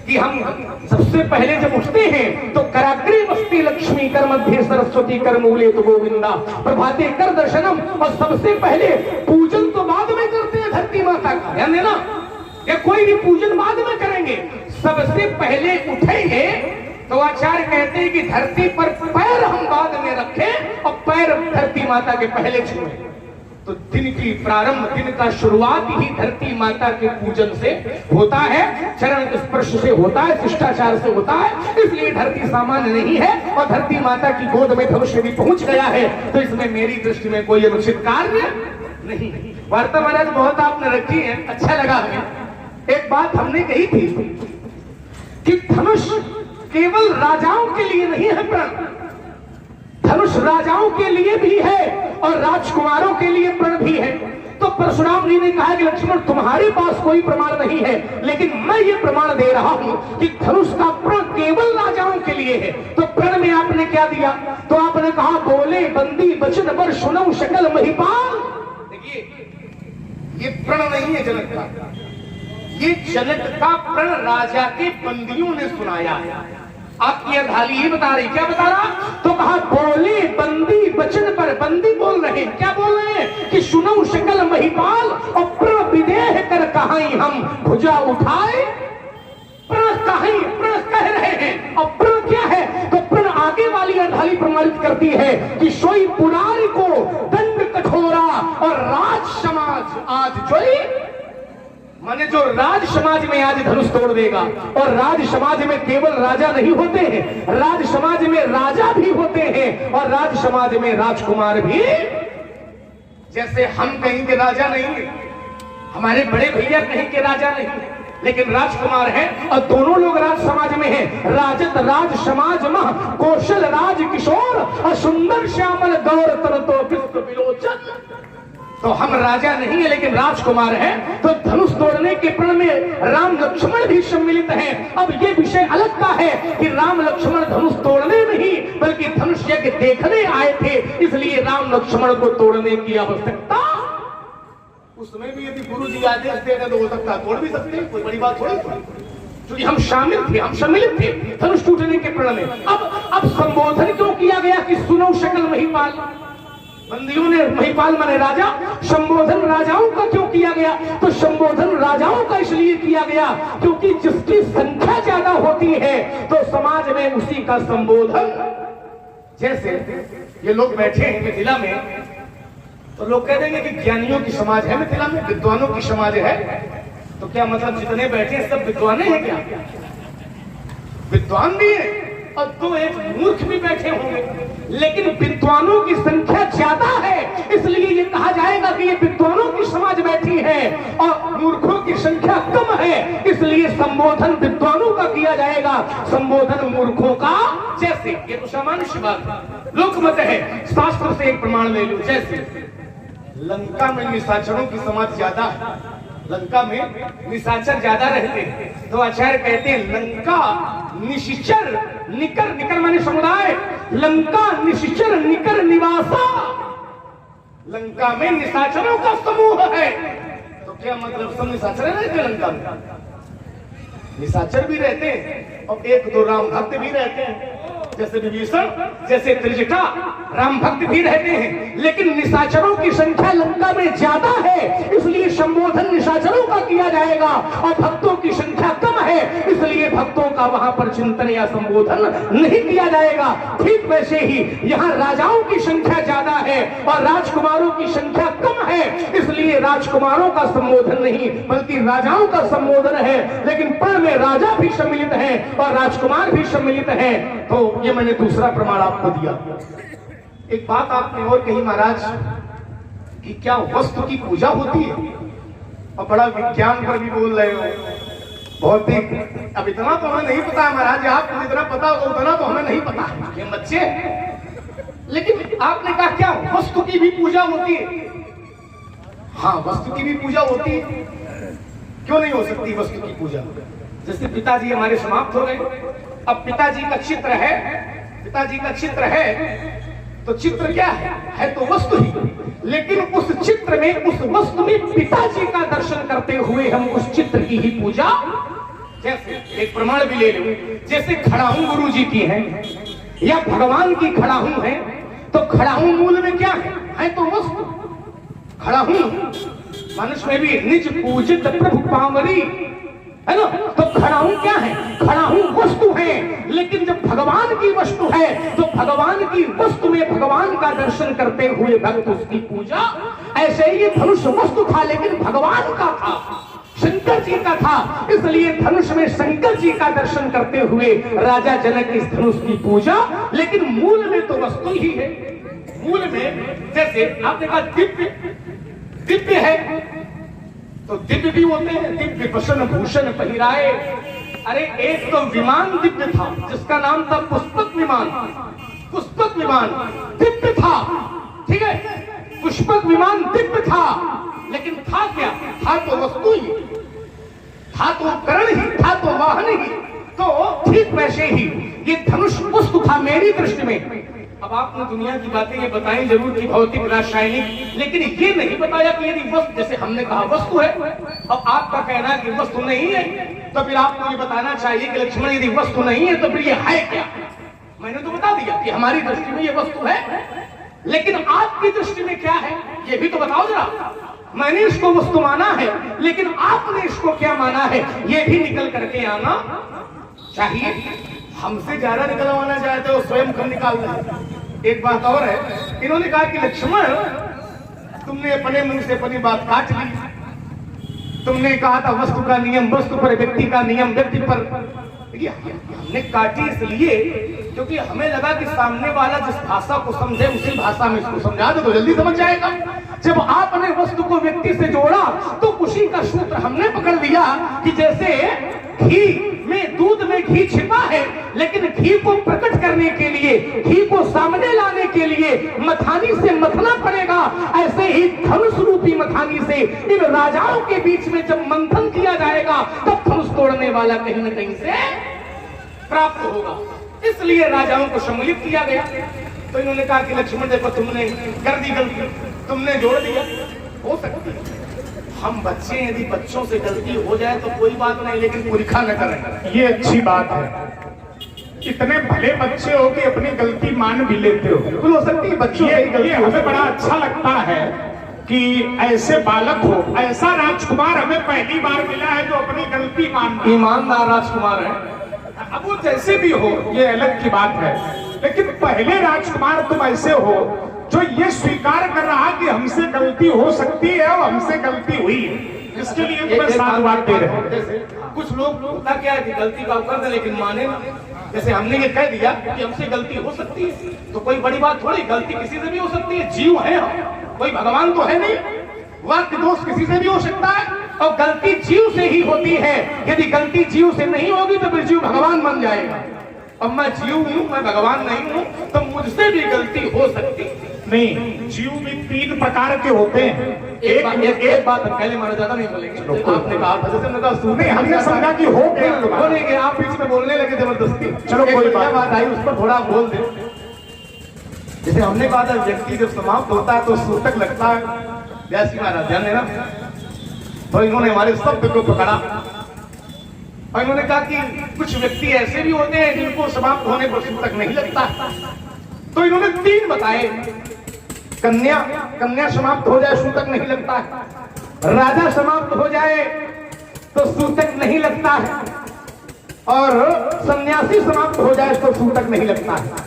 कि हम सबसे पहले जब उठते हैं तो कराग्रे वस्ती लक्ष्मी, कर मध्य सरस्वती, कर मूले तो गोविंदा, प्रभाते कर दर्शनम। और सबसे पहले पूजन तो बाद में करते हैं धरती माता का, ध्यान देना, ये कोई भी पूजन बाद में करेंगे। सबसे पहले उठेंगे तो आचार्य कहते हैं कि धरती पर पैर हम बाद में रखें और पैर धरती माता के पहले छुएं। तो दिन की प्रारंभ, दिन का शुरुआत ही धरती माता के पूजन से होता है, चरण स्पर्श से होता है, शिष्टाचार से होता है। इसलिए धरती सामान्य नहीं है और धरती माता की गोद में धनुष्य भी पहुंच गया है, तो इसमें मेरी दृष्टि में कोई अनुचित कार्य नहीं। वार्ता महाराज बहुत आपने रखी है, अच्छा लगा हमें। एक बात हमने कही थी कि धनुष केवल राजाओं के लिए नहीं है प्रण, धनुष राजाओं के लिए भी है और राजकुमारों के लिए प्रण भी है। तो परशुराम जी ने कहा कि लक्ष्मण तुम्हारे पास कोई प्रमाण नहीं है, लेकिन मैं ये प्रमाण दे रहा हूं कि धनुष का प्रण केवल राजाओं के लिए है। तो प्रण में आपने क्या दिया? तो आपने कहा बोले बंदी बचन बर सुनऊ शकल महिपाल। देखिए ये प्रण नहीं है जनक का, ये जनक का प्रण राजा के बंदियों ने सुनाया। आपकी अर्धाली ये बता रही, क्या बता रहा? तो कहा बोले बंदी बचन पर, बंदी बोल रहे, क्या बोल रहे हैं कि सुनो शकल महिपाल और प्रण विदेह कर कहाई हम भुजा उठाए। प्रण कहाई, प्रण कह रहे हैं, और प्रण क्या है? तो प्रण आगे वाली अर्धाली प्रमाणित करती है कि सोई पुरारी को दंड कठोरा और राज समाज आज जोई, माने जो राज समाज में आज धनुष तोड़ देगा। और राज समाज में केवल राजा नहीं होते हैं, राज समाज में राजा भी होते हैं और राज समाज में राजकुमार भी। जैसे हम कहीं के राजा नहीं, हमारे बड़े भैया कहीं के राजा नहीं, लेकिन राजकुमार हैं और दोनों लोग राज समाज में हैं। राजत राज समाज मह कौशल राज किशोर और सुंदर श्यामल गौर तर तो विश्व विलोचन। तो हम राजा नहीं है लेकिन राजकुमार हैं। तो धनुष तोड़ने के प्रण में राम लक्ष्मण भी सम्मिलित हैं। अब ये विषय अलग का है कि राम लक्ष्मण धनुष तोड़ने नहीं बल्कि धनुष यज्ञ देखने आए थे, इसलिए राम लक्ष्मण को तोड़ने की आवश्यकता। उसमें भी यदि गुरु जी आदेश दे रहे तो हो सकता तोड़ भी सकते हैं, कोई बड़ी बात थोड़ी, क्योंकि हम शामिल थे, हम सम्मिलित थे धनुष टूटने के प्रण में। अब संबोधन क्यों किया गया कि सुनो शकल महिपाल? बंदियों ने महिपाल माने राजा, संबोधन राजाओं का क्यों किया गया? तो संबोधन राजाओं का इसलिए किया गया क्योंकि जिसकी संख्या ज्यादा होती है तो समाज में उसी का संबोधन। जैसे ये लोग बैठे हैं मिथिला में तो लोग कह देंगे कि ज्ञानियों की समाज है मिथिला में, विद्वानों की समाज है। तो क्या मतलब जितने बैठे हैं सब विद्वान हैं क्या? विद्वान भी है और दो एक मूर्ख भी बैठे होंगे, लेकिन विद्वानों की संख्या ज्यादा है इसलिए ये कहा जाएगा कि ये विद्वानों की समाज बैठी है और मूर्खों की संख्या कम है, इसलिए संबोधन विद्वानों का किया जाएगा, संबोधन मूर्खों का। जैसे ये तो सामान्य सी बात है, लोकमत है, शास्त्र से एक प्रमाण ले लो। जैसे लंका में निशाचरों की समाज ज्यादा है, लंका में निशाचर ज्यादा रहते हैं, तो आचार्य कहते हैं लंका निशिचर निकर, निकर माने समुदाय, लंका निशिचर निकर निवासा, लंका में निशाचरों का समूह है। तो क्या मतलब सब निशाचर रहते हैं लंका में? निशाचर भी रहते हैं और एक दो राम भक्त भी रहते हैं, जैसे विभीषण, जैसे त्रिजटा, राम भक्त भी रहते हैं, लेकिन निशाचरों की संख्या लंका में ज्यादा है इसलिए संबोधन निशाचरों का किया जाएगा और भक्तों की संख्या कम है इसलिए भक्तों का वहां पर चिंतन या संबोधन नहीं किया जाएगा। ठीक वैसे ही यहाँ राजाओं की संख्या ज्यादा है और राजकुमारों की संख्या कम है इसलिए राजकुमारों का संबोधन नहीं बल्कि राजाओं का संबोधन है, लेकिन प्रण में राजा भी सम्मिलित है और राजकुमार भी सम्मिलित है। तो ये मैंने दूसरा प्रमाण आपको दिया। एक बात आपने और कही महाराज कि क्या वस्तु की पूजा होती है, और बड़ा विज्ञान पर भी बोल रहे हो, भौतिक। अब इतना तो हमें नहीं पता है महाराज, आपको जितना पता होगा उतना तो हमें नहीं पता है, ये बच्चे। लेकिन आपने कहा क्या वस्तु की भी पूजा होती है? हाँ, वस्तु की भी पूजा होती है, क्यों नहीं हो सकती वस्तु की पूजा? जैसे पिताजी हमारे समाप्त हो गए, अब पिताजी का चित्र है, पिताजी का चित्र है तो चित्र क्या है तो वस्तु ही, लेकिन उस चित्र में, उस वस्तु में पिताजी का दर्शन करते हुए हम उस चित्र की ही पूजा जैसे एक प्रमाण भी ले लूं, जैसे खड़ाहू गुरु जी की है या भगवान की खड़ाहू है, तो खड़ाहू मूल में क्या है तो वस्तु। खड़ाहू मनुष्य में भी निज पूजित प्रभु पावरी है ना, तो खड़ाहू क्या है, खड़ाहू वस्तु है। लेकिन जब भगवान की वस्तु है तो भगवान की वस्तु में भगवान का दर्शन करते हुए भक्त उसकी पूजा। ऐसे ही ये धनुष वस्तु था लेकिन भगवान का था, शंकर जी का था, इसलिए धनुष में शंकर जी का दर्शन करते हुए राजा जनक इस धनुष की पूजा। लेकिन मूल में तो वस्तु ही है। मूल में जैसे आपने कहा दिव्य, दिव्य है तो दिव्य भी होते हैं, दिव्य वसन भूषण पहिराए। अरे एक तो विमान दिव्य था जिसका नाम था पुष्पक विमान, पुष्पक विमान दिव्य था, ठीक है, पुष्पक विमान दिव्य था, लेकिन था क्या, था तो वस्तु ही, था तो उपकरण ही, था तो वाहन ही। तो ठीक वैसे ही ये धनुष वस्तु था मेरी दृष्टि में। अब आपने दुनिया की बातें ये बताई जरूर कि भौतिक रासायनिक, लेकिन ये नहीं बताया कि यदि वस्तु, जैसे हमने कहा वस्तु है, अब आपका कहना है कि वस्तु नहीं है, तो फिर आपको ये बताना चाहिए कि लक्ष्मण यदि वस्तु नहीं है तो फिर ये है क्या। मैंने तो बता दिया कि हमारी दृष्टि में ये वस्तु है, लेकिन आपकी दृष्टि में क्या है ये भी तो बताओ जरा। मैंने इसको वस्तु माना है लेकिन आपने इसको क्या माना है ये भी निकल करके आना चाहिए। हमसे ज्यादा निकलवाना चाहते हो स्वयं खुद निकाल दे। एक बात और है, इन्होंने कहा कि लक्ष्मण तुमने अपने मुंह से अपनी बात काट ली। तुमने कहा था वस्तु का नियम वस्तु पर, व्यक्ति का नियम व्यक्ति पर। देखिए हमने काटी इसलिए क्योंकि हमें लगा कि सामने वाला जिस भाषा को समझे उसी भाषा में इसको समझा दो तो जल्दी समझ जाएगा। जब आपने वस्तु को व्यक्ति से जोड़ा तो उसी का सूत्र हमने पकड़ लिया कि जैसे घी में, दूध में घी छिपा है, लेकिन घी को प्रकट करने के लिए, घी को सामने लाने के लिए मथानी से मथना पड़ेगा। ऐसे ही धनुष रूपी मथानी से इन राजाओं के बीच में जब मंथन किया जाएगा तब धनुष तोड़ने वाला कहीं न कहीं से प्राप्त होगा। इसलिए राजाओं को सम्मिलित किया गया। तो इन्होंने कहा कि लक्ष्मण देखो तुमने कर दी गलती, तुमने जोड़ दिया, हो सकती है हम बच्चे, यदि बच्चों से गलती हो जाए तो कोई बात नहीं, लेकिन पुरखा न करें, ये अच्छी बात है। इतने भले बच्चे हो कि अपनी गलती मान भी लेते हो, बिल्कुल हो सकती है बच्चों ये हमें बड़ा अच्छा लगता है कि ऐसे बालक हो। ऐसा राजकुमार हमें पहली बार मिला है जो अपनी गलती मानता, ईमानदार राजकुमार है। अब वो जैसे भी हो ये अलग की बात है, लेकिन पहले राजकुमार तुम ऐसे हो जो ये स्वीकार कर रहा कि हमसे गलती हो सकती है और हमसे गलती हुई है, इसके लिए तुम्हें साधुवाद दे रहे हैं। कुछ लोग होता क्या है कि गलती का कर दे लेकिन माने ना। जैसे हमने ये कह दिया कि हमसे गलती हो सकती है तो कोई बड़ी बात थोड़ी, गलती किसी से भी हो सकती है, जीव है हम, कोई भगवान तो है नहीं। वाक्य दोष किसी से भी हो सकता है और गलती जीव से ही होती है। यदि गलती जीव से नहीं होगी तो फिर जीव भगवान बन जाएगा। अब मैं जीव हूँ, मैं भगवान नहीं हूँ, तो मुझसे भी गलती हो सकती है। नहीं, जीव भी 3 प्रकार के होते हैं। एक बात पहले माना ज्यादा नहीं बोलेंगे। आपने कहा था, जैसे हमने कहा सुने, हमने समझा कि हो गया, बोले कि आप बीच में बोलने लगे जबरदस्ती। चलो कोई बात आई उस पर थोड़ा बोल दे। जैसे हमने कहा था व्यक्ति जब समाप्त होता है तो सूतक लगता है। जैसी महाराज ध्यान देना, तो इन्होंने हमारे शब्द को पकड़ा और इन्होंने कहा कि कुछ व्यक्ति ऐसे भी होते हैं जिनको समाप्त होने पर सूतक नहीं लगता। तो इन्होंने 3 बताए। कन्या समाप्त हो जाए सूतक नहीं लगता है, राजा समाप्त हो जाए तो सूतक नहीं लगता है, और सन्यासी समाप्त हो जाए तो सूतक नहीं लगता है।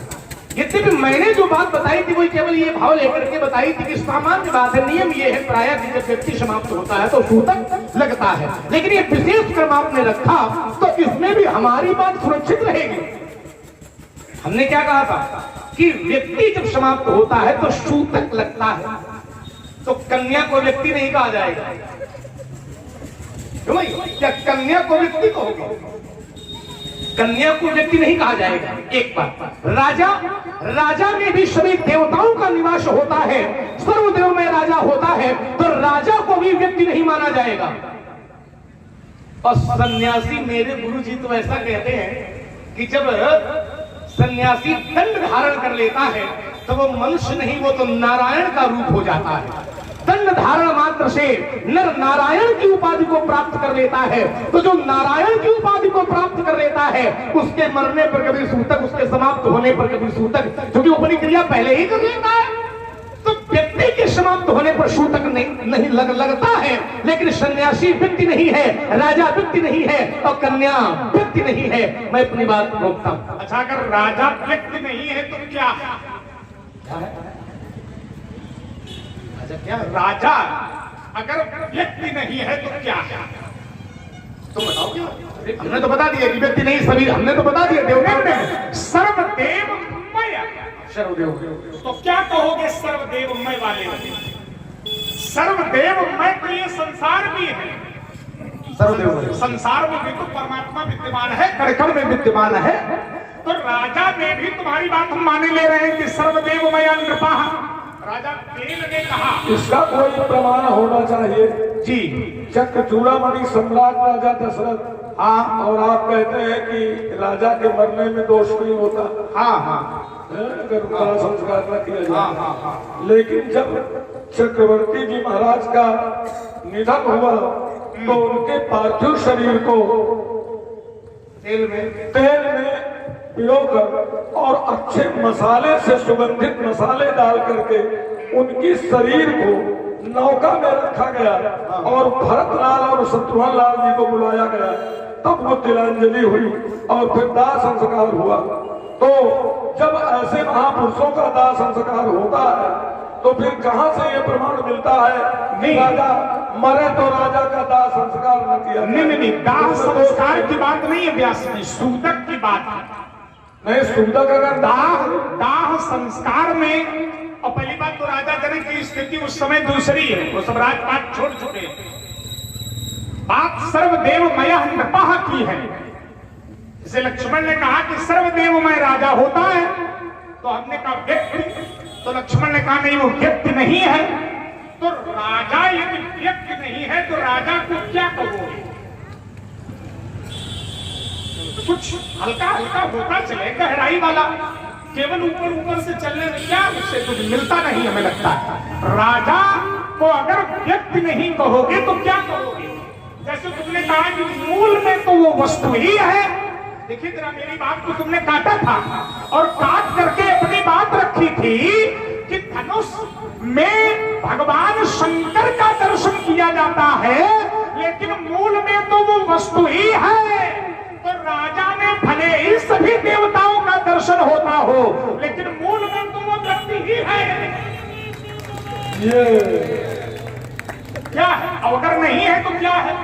यद्यपि मैंने जो बात बताई थी वो केवल ये भाव लेकर के बताई थी कि सामान्य बात है, नियम ये है प्रायः कि जब व्यक्ति समाप्त होता है तो सूतक लगता है, लेकिन ये विशेष क्रम आपने रखा तो इसमें भी हमारी बात सुरक्षित रहेगी। हमने क्या कहा था कि व्यक्ति जब समाप्त होता है तो सूतक लगता है, तो कन्या को व्यक्ति नहीं कहा जाएगा। क्या कन्या को व्यक्ति कहोगे? कन्या को व्यक्ति नहीं कहा जाएगा। एक बात, राजा में भी सभी देवताओं का निवास होता है, सर्वदेव में राजा होता है, तो राजा को भी व्यक्ति नहीं माना जाएगा। और सन्यासी, मेरे गुरु जी तो ऐसा कहते हैं कि जब सन्यासी दंड धारण कर लेता है तो वो मनुष्य नहीं, वो तो नारायण का रूप हो जाता है। दंड धारण मात्र से नर नारायण की उपाधि को प्राप्त कर लेता है। तो जो नारायण की उपाधि को प्राप्त कर लेता है उसके मरने पर कभी सूतक, उसके समाप्त होने पर कभी सूतक, क्योंकि अपनी क्रिया पहले ही कर लेता है। तो व्यक्ति के समाप्त होने पर सूतक नहीं लगता है, लेकिन सन्यासी व्यक्ति नहीं है, राजा व्यक्ति नहीं है और कन्या व्यक्ति नहीं है। मैं अपनी बात रोकता हूं। अच्छा, अगर राजा व्यक्ति नहीं है तो क्या है? क्या राजा अगर व्यक्ति नहीं है तो क्या है? तुम बताओ। हमने तो बता दिया कि व्यक्ति नहीं, सभी हमने तो बता दिया। देवदेव ने सर्वदेवमय। सर्वदेव, तो क्या कहोगे सर्वदेवमय वाले? सर्वदेवमय तो ये संसार भी है। सर्वदेव संसार में भी तो परमात्मा विद्यमान है, कण में विद्यमान है। तो राजा में भी तुम्हारी बात हम माने ले रहे हैं कि सर्वदेवमय नृपः। राजा देव ने कहा, इसका कोई प्रमाण होना चाहिए जी। चक्र चूड़ामणि सम्राट राजा दशरथ, हाँ, और आप कहते हैं कि राजा के मरने में दोष नहीं होता, हाँ हाँ, अगर बड़ा संस्कार न किया जाए। हाँ हाँ हाँ। लेकिन जब चक्रवर्ती जी महाराज का निधन हुआ तो उनके पार्थिव शरीर को तेल में पिरोकर और अच्छे मसाले से सुगंधित मसाले डाल करके उनकी शरीर को नौका में रखा गया और भरतलाल और शत्रुघ्न लाल जी को बुलाया गया। तब वो तिलांजलि हुई और फिर दाह संस्कार हुआ। तो जब ऐसे महापुरुषों का दाह संस्कार होता है तो फिर कहां से ये प्रमाण मिलता है नहीं, राजा मरे तो राजा का दाह संस्कार न किया? नहीं, दाह संस्कार की बात नहीं है व्यास जी, सूतक की बात है। नहीं, सूतक अगर दाह संस्कार में, और पहली बात तो राजा जनक की स्थिति उस समय दूसरी है, वो सब राजपाट छोड़ चुके हैं। बात सर्वदेवमय नृपः की है। जैसे लक्ष्मण ने कहा कि सर्वदेवमय राजा होता है, तो हमने कहा व्यक्ति, तो लक्ष्मण ने कहा नहीं, वो व्यक्ति नहीं है। तो राजा यदि व्यक्ति नहीं है तो राजा को क्या कहोगे? कुछ हल्का हल्का होता चले, गहराई वाला, केवल ऊपर ऊपर से चलने में क्या उससे कुछ मिलता नहीं हमें लगता है। राजा को अगर व्यक्ति नहीं कहोगे तो क्या कहोगे? जैसे तुमने कहा कि मूल में तो वो वस्तु ही है। देखिए जरा, मेरी बात को तुमने काटा था और काट करके अपनी बात रखी थी कि धनुष में भगवान शंकर का दर्शन किया जाता है, लेकिन मूल में तो वो वस्तु ही है। तो राजा ने भले ही सभी देवताओं का दर्शन होता हो, लेकिन मूल में तो वो व्यक्ति ही है। ये क्या है? अगर नहीं है तो क्या है?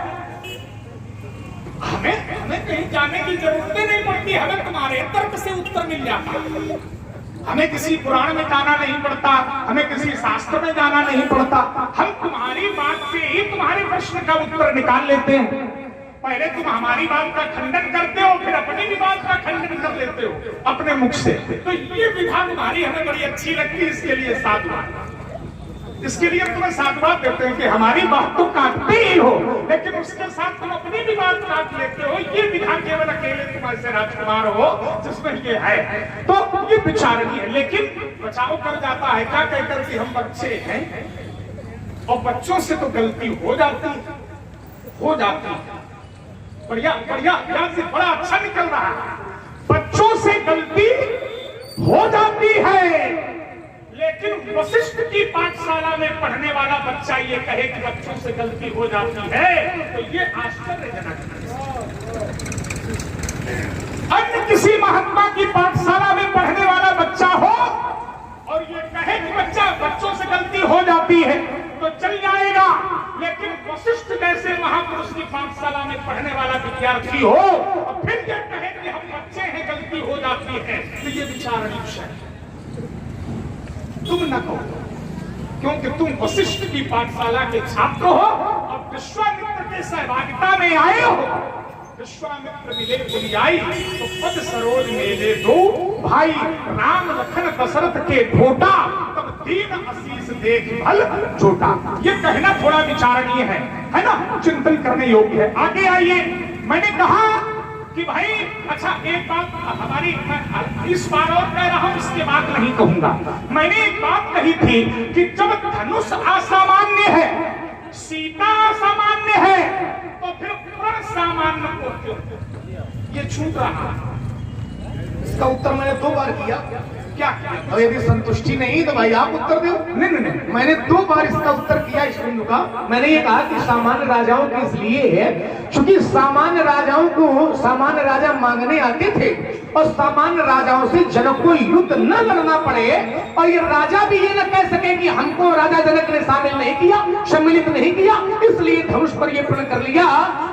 हमें कहीं जाने की जरूरत नहीं पड़ती, हमें तुम्हारे तर्क से उत्तर मिल जाता है। हमें किसी पुराण में जाना नहीं पड़ता, हमें किसी शास्त्र में जाना नहीं पड़ता। हम तुम्हारी बात से ही तुम्हारे प्रश्न का उत्तर निकाल लेते हैं। पहले तुम हमारी बात का खंडन करते हो, फिर अपनी भी बात का खंडन कर लेते हो अपने मुख से। तो ये विधा तुम्हारी हमें बड़ी अच्छी लगती है, इसके लिए साधुवाद। इसके लिए तुम्हें साधुवाद देते हैं कि हमारी बात तो काटते ही हो, लेकिन उसके साथ तुम अपनी भी बात काट लेते हो। ये विधा केवल अकेले तुम ऐसे राजकुमार हो जिसमें ये है, तो ये विचारणीय है। लेकिन बचाव कर जाता है क्या कहकर कि हम बच्चे हैं, और बच्चों से तो गलती हो जाती है। बढ़िया बढ़िया, यहाँ से बड़ा अच्छा निकल रहा है। बच्चों से गलती हो जाती है, लेकिन वशिष्ठ की पाठशाला में पढ़ने वाला बच्चा ये कहे कि बच्चों से गलती हो जाती है, तो ये आश्चर्यजनक है। अन्य किसी महात्मा की पाठशाला में पढ़ने वाला बच्चा हो और ये कहे कि बच्चों से गलती हो जाती है तो चल जाएगा, लेकिन वशिष्ठ जैसे महापुरुष की पाठशाला में पढ़ने वाला विद्यार्थी हो और फिर ये कहे कि हम बच्चे हैं, गलती हो जाती है, तो ये विचारणीय विषय तुम न कहो, क्योंकि तुम वशिष्ठ की पाठशाला के छात्र हो और विश्वामित्र के सहभागिता में आए हो। विश्वामित्र मिले बुलियाई तो पद सरोज मेले दो भाई, राम लखन दशरथ के ढोटा, तब दीन आशीष देख भल छोटा। ये कहना थोड़ा विचारणीय है ना, चिंतन करने योग्य है। आगे आइए, मैंने कहा कि भाई अच्छा एक बात हमारी, इस बार और कह रहा हूं, इसके बाद नहीं कहूंगा। मैंने एक बात कही थी कि जब धनुष असामान्य है, सीता असामान्य है, तो फिर प्रण सामान्य को क्यों ये छूट रहा? इसका उत्तर मैंने 2 बार किया। क्या किया? और यदि संतुष्टि नहीं तो भाई आप उत्तर दो। नहीं, मैंने 2 बार इसका उत्तर किया इस बिंदु का। मैंने ये कहा कि सामान्य राजाओं के इसलिए है क्योंकि सामान्य राजाओं को सामान्य राजा मांगने आते थे और सामान्य राजाओं से जनक को युद्ध न लड़ना पड़े और ये राजा भी ये न कह सके कि हमको राजा जनक ने शामिल नहीं किया, सम्मिलित नहीं किया, इसलिए धनुष पर ये प्रण कर लिया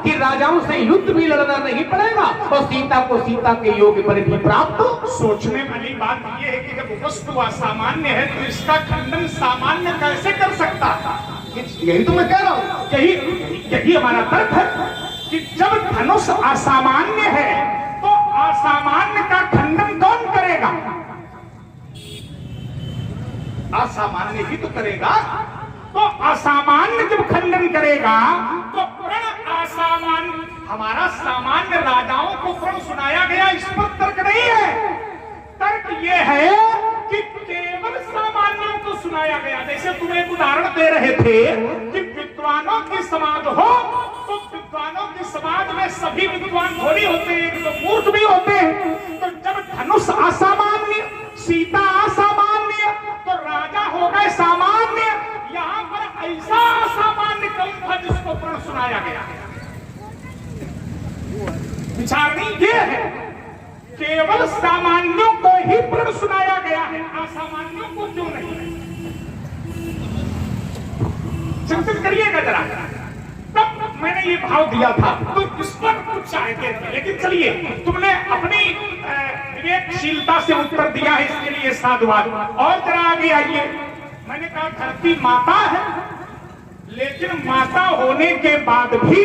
कि राजाओं से युद्ध भी लड़ना नहीं पड़ेगा और सीता को सीता के योग्य पर भी प्राप्त। सोचने वाली बात यह है कि जब वस्तु असामान्य है तो इसका खंडन सामान्य कैसे कर सकता? यही तो मैं कह रहा हूं, यही हमारा तर्क है कि जब धनुष असामान्य है तो असामान्य का खंडन कौन करेगा? असामान्य ही तो करेगा। तो असामान्य जब खंडन करेगा तो प्रण असामान्य, हमारा सामान्य राजाओं को प्रण सुनाया गया, इस पर तर्क नहीं है। तर्क ये है कि केवल सामान्यों को सुनाया गया। जैसे तुम एक उदाहरण दे रहे थे कि विद्वानों की समाज हो तो विद्वानों की समाज में सभी विद्वान थोड़ी होते हैं, तो मूर्ख भी होते हैं। तो जब धनुष असामान्य, सीता असामान्य, तो राजा हो गए सामान्य। यहाँ पर ऐसा असामान्य कौन था जिसको प्रण सुनाया गया? विचारनी ये है, केवल सामान्यों को ही प्रण सुनाया गया है, असामान्यों को क्यों नहीं? चिंतन करिएगा जरा। तब मैंने ये भाव दिया था तो इस पर कुछ चाहते थे, लेकिन चलिए तुमने अपनी विवेकशीलता से उत्तर दिया है, इसके लिए साधुवाद। और जरा आगे आइए। मैंने कहा धरती माता है, लेकिन माता होने के बाद भी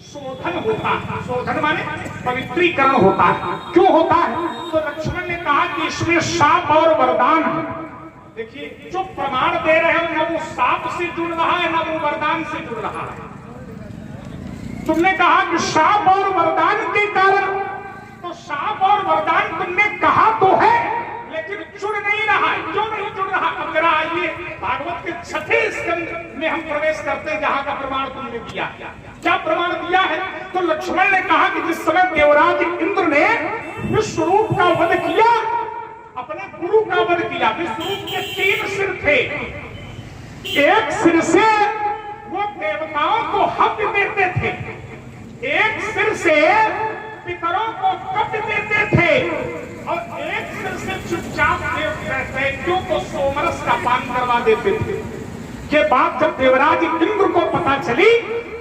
शोधन होता है। शोधन माने पवित्रीकरण होता है। क्यों होता है? तो लक्ष्मण ने कहा कि इसमें शाप और वरदान है। देखिए, जो प्रमाण दे रहे हो ना वो शाप से जुड़ रहा है ना वो वरदान से जुड़ रहा है। तुमने कहा कि शाप और वरदान के कारण, तो शाप और वरदान तुमने कहा तो है लेकिन जुड़ नहीं रहा है। क्यों नहीं जुड़ रहा? अब जरा आइए भागवत के 6ठे स्कंद में हम प्रवेश करते हैं, जहां का प्रमाण तुमने दिया। क्या प्रमाण दिया है? तो लक्ष्मण ने कहा कि जिस समय देवराज इंद्र ने विश्वरूप का वध किया, अपने गुरु का वध किया, विश्वरूप के 3 सिर थे। एक सिर से वो देवताओं को हव्य देते थे, एक सिर से पितरों को कब्ज देते थे और एक सिर से चुपचाप दैत्यों को सोमरस का पान करवा देते थे। के बाद जब देवराज इंद्र को पता चली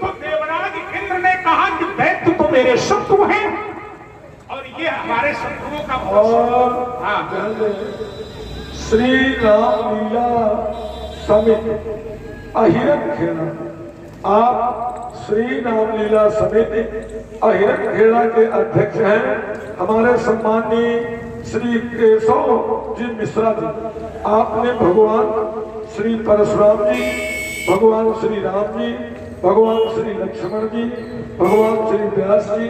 तो देवराज इंद्र ने कहा कि दैत्य तो मेरे शत्रु हैं और ये हमारे शत्रुओं का। और श्री राम लीला समिति अहिरक खेड़ा, आप श्री राम लीला समिति अहिरक खेड़ा के अध्यक्ष हैं हमारे सम्माननीय श्री केशव जी मिश्रा जी। आपने भगवान श्री परशुराम जी, भगवान श्री राम जी, भगवान श्री लक्ष्मण जी, भगवान श्री व्यास जी,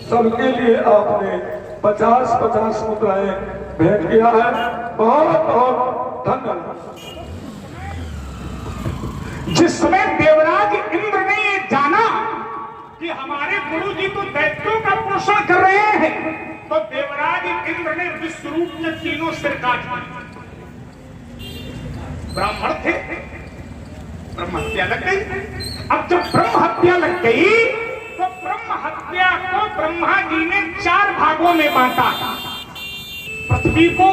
सबके लिए आपने 50-50 मुद्राएं भेंट किया है। बहुत बहुत धन्यवाद। जिसमें देवराज इंद्र ने ये जाना कि हमारे गुरु जी तो दैत्यों का पोषण कर रहे हैं, तो देवराज इंद्र ने विश्वरूप के 3 सिर काट दिए। ब्राह्मण थे, ब्रह्म हत्या लग गई। अब जब ब्रह्म हत्या लग गई तो ब्रह्म हत्या को ब्रह्मा जी ने 4 भागों में बांटा। पृथ्वी को,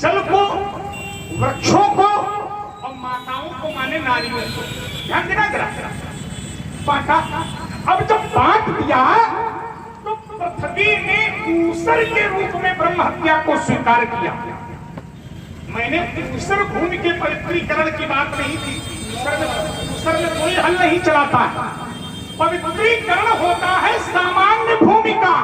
जल को, वृक्षों को और माताओं को माने नारियों को। ध्यान देना जरा, बांटा। अब जब बांट दिया तो पृथ्वी ने ऊसर के रूप में ब्रह्म हत्या को स्वीकार किया। मैंने ऊसर भूमि के पवित्रीकरण की बात नहीं की। ऊसर में कोई हल नहीं चलाता है। पवित्रीकरण होता है सामान्य भूमि का।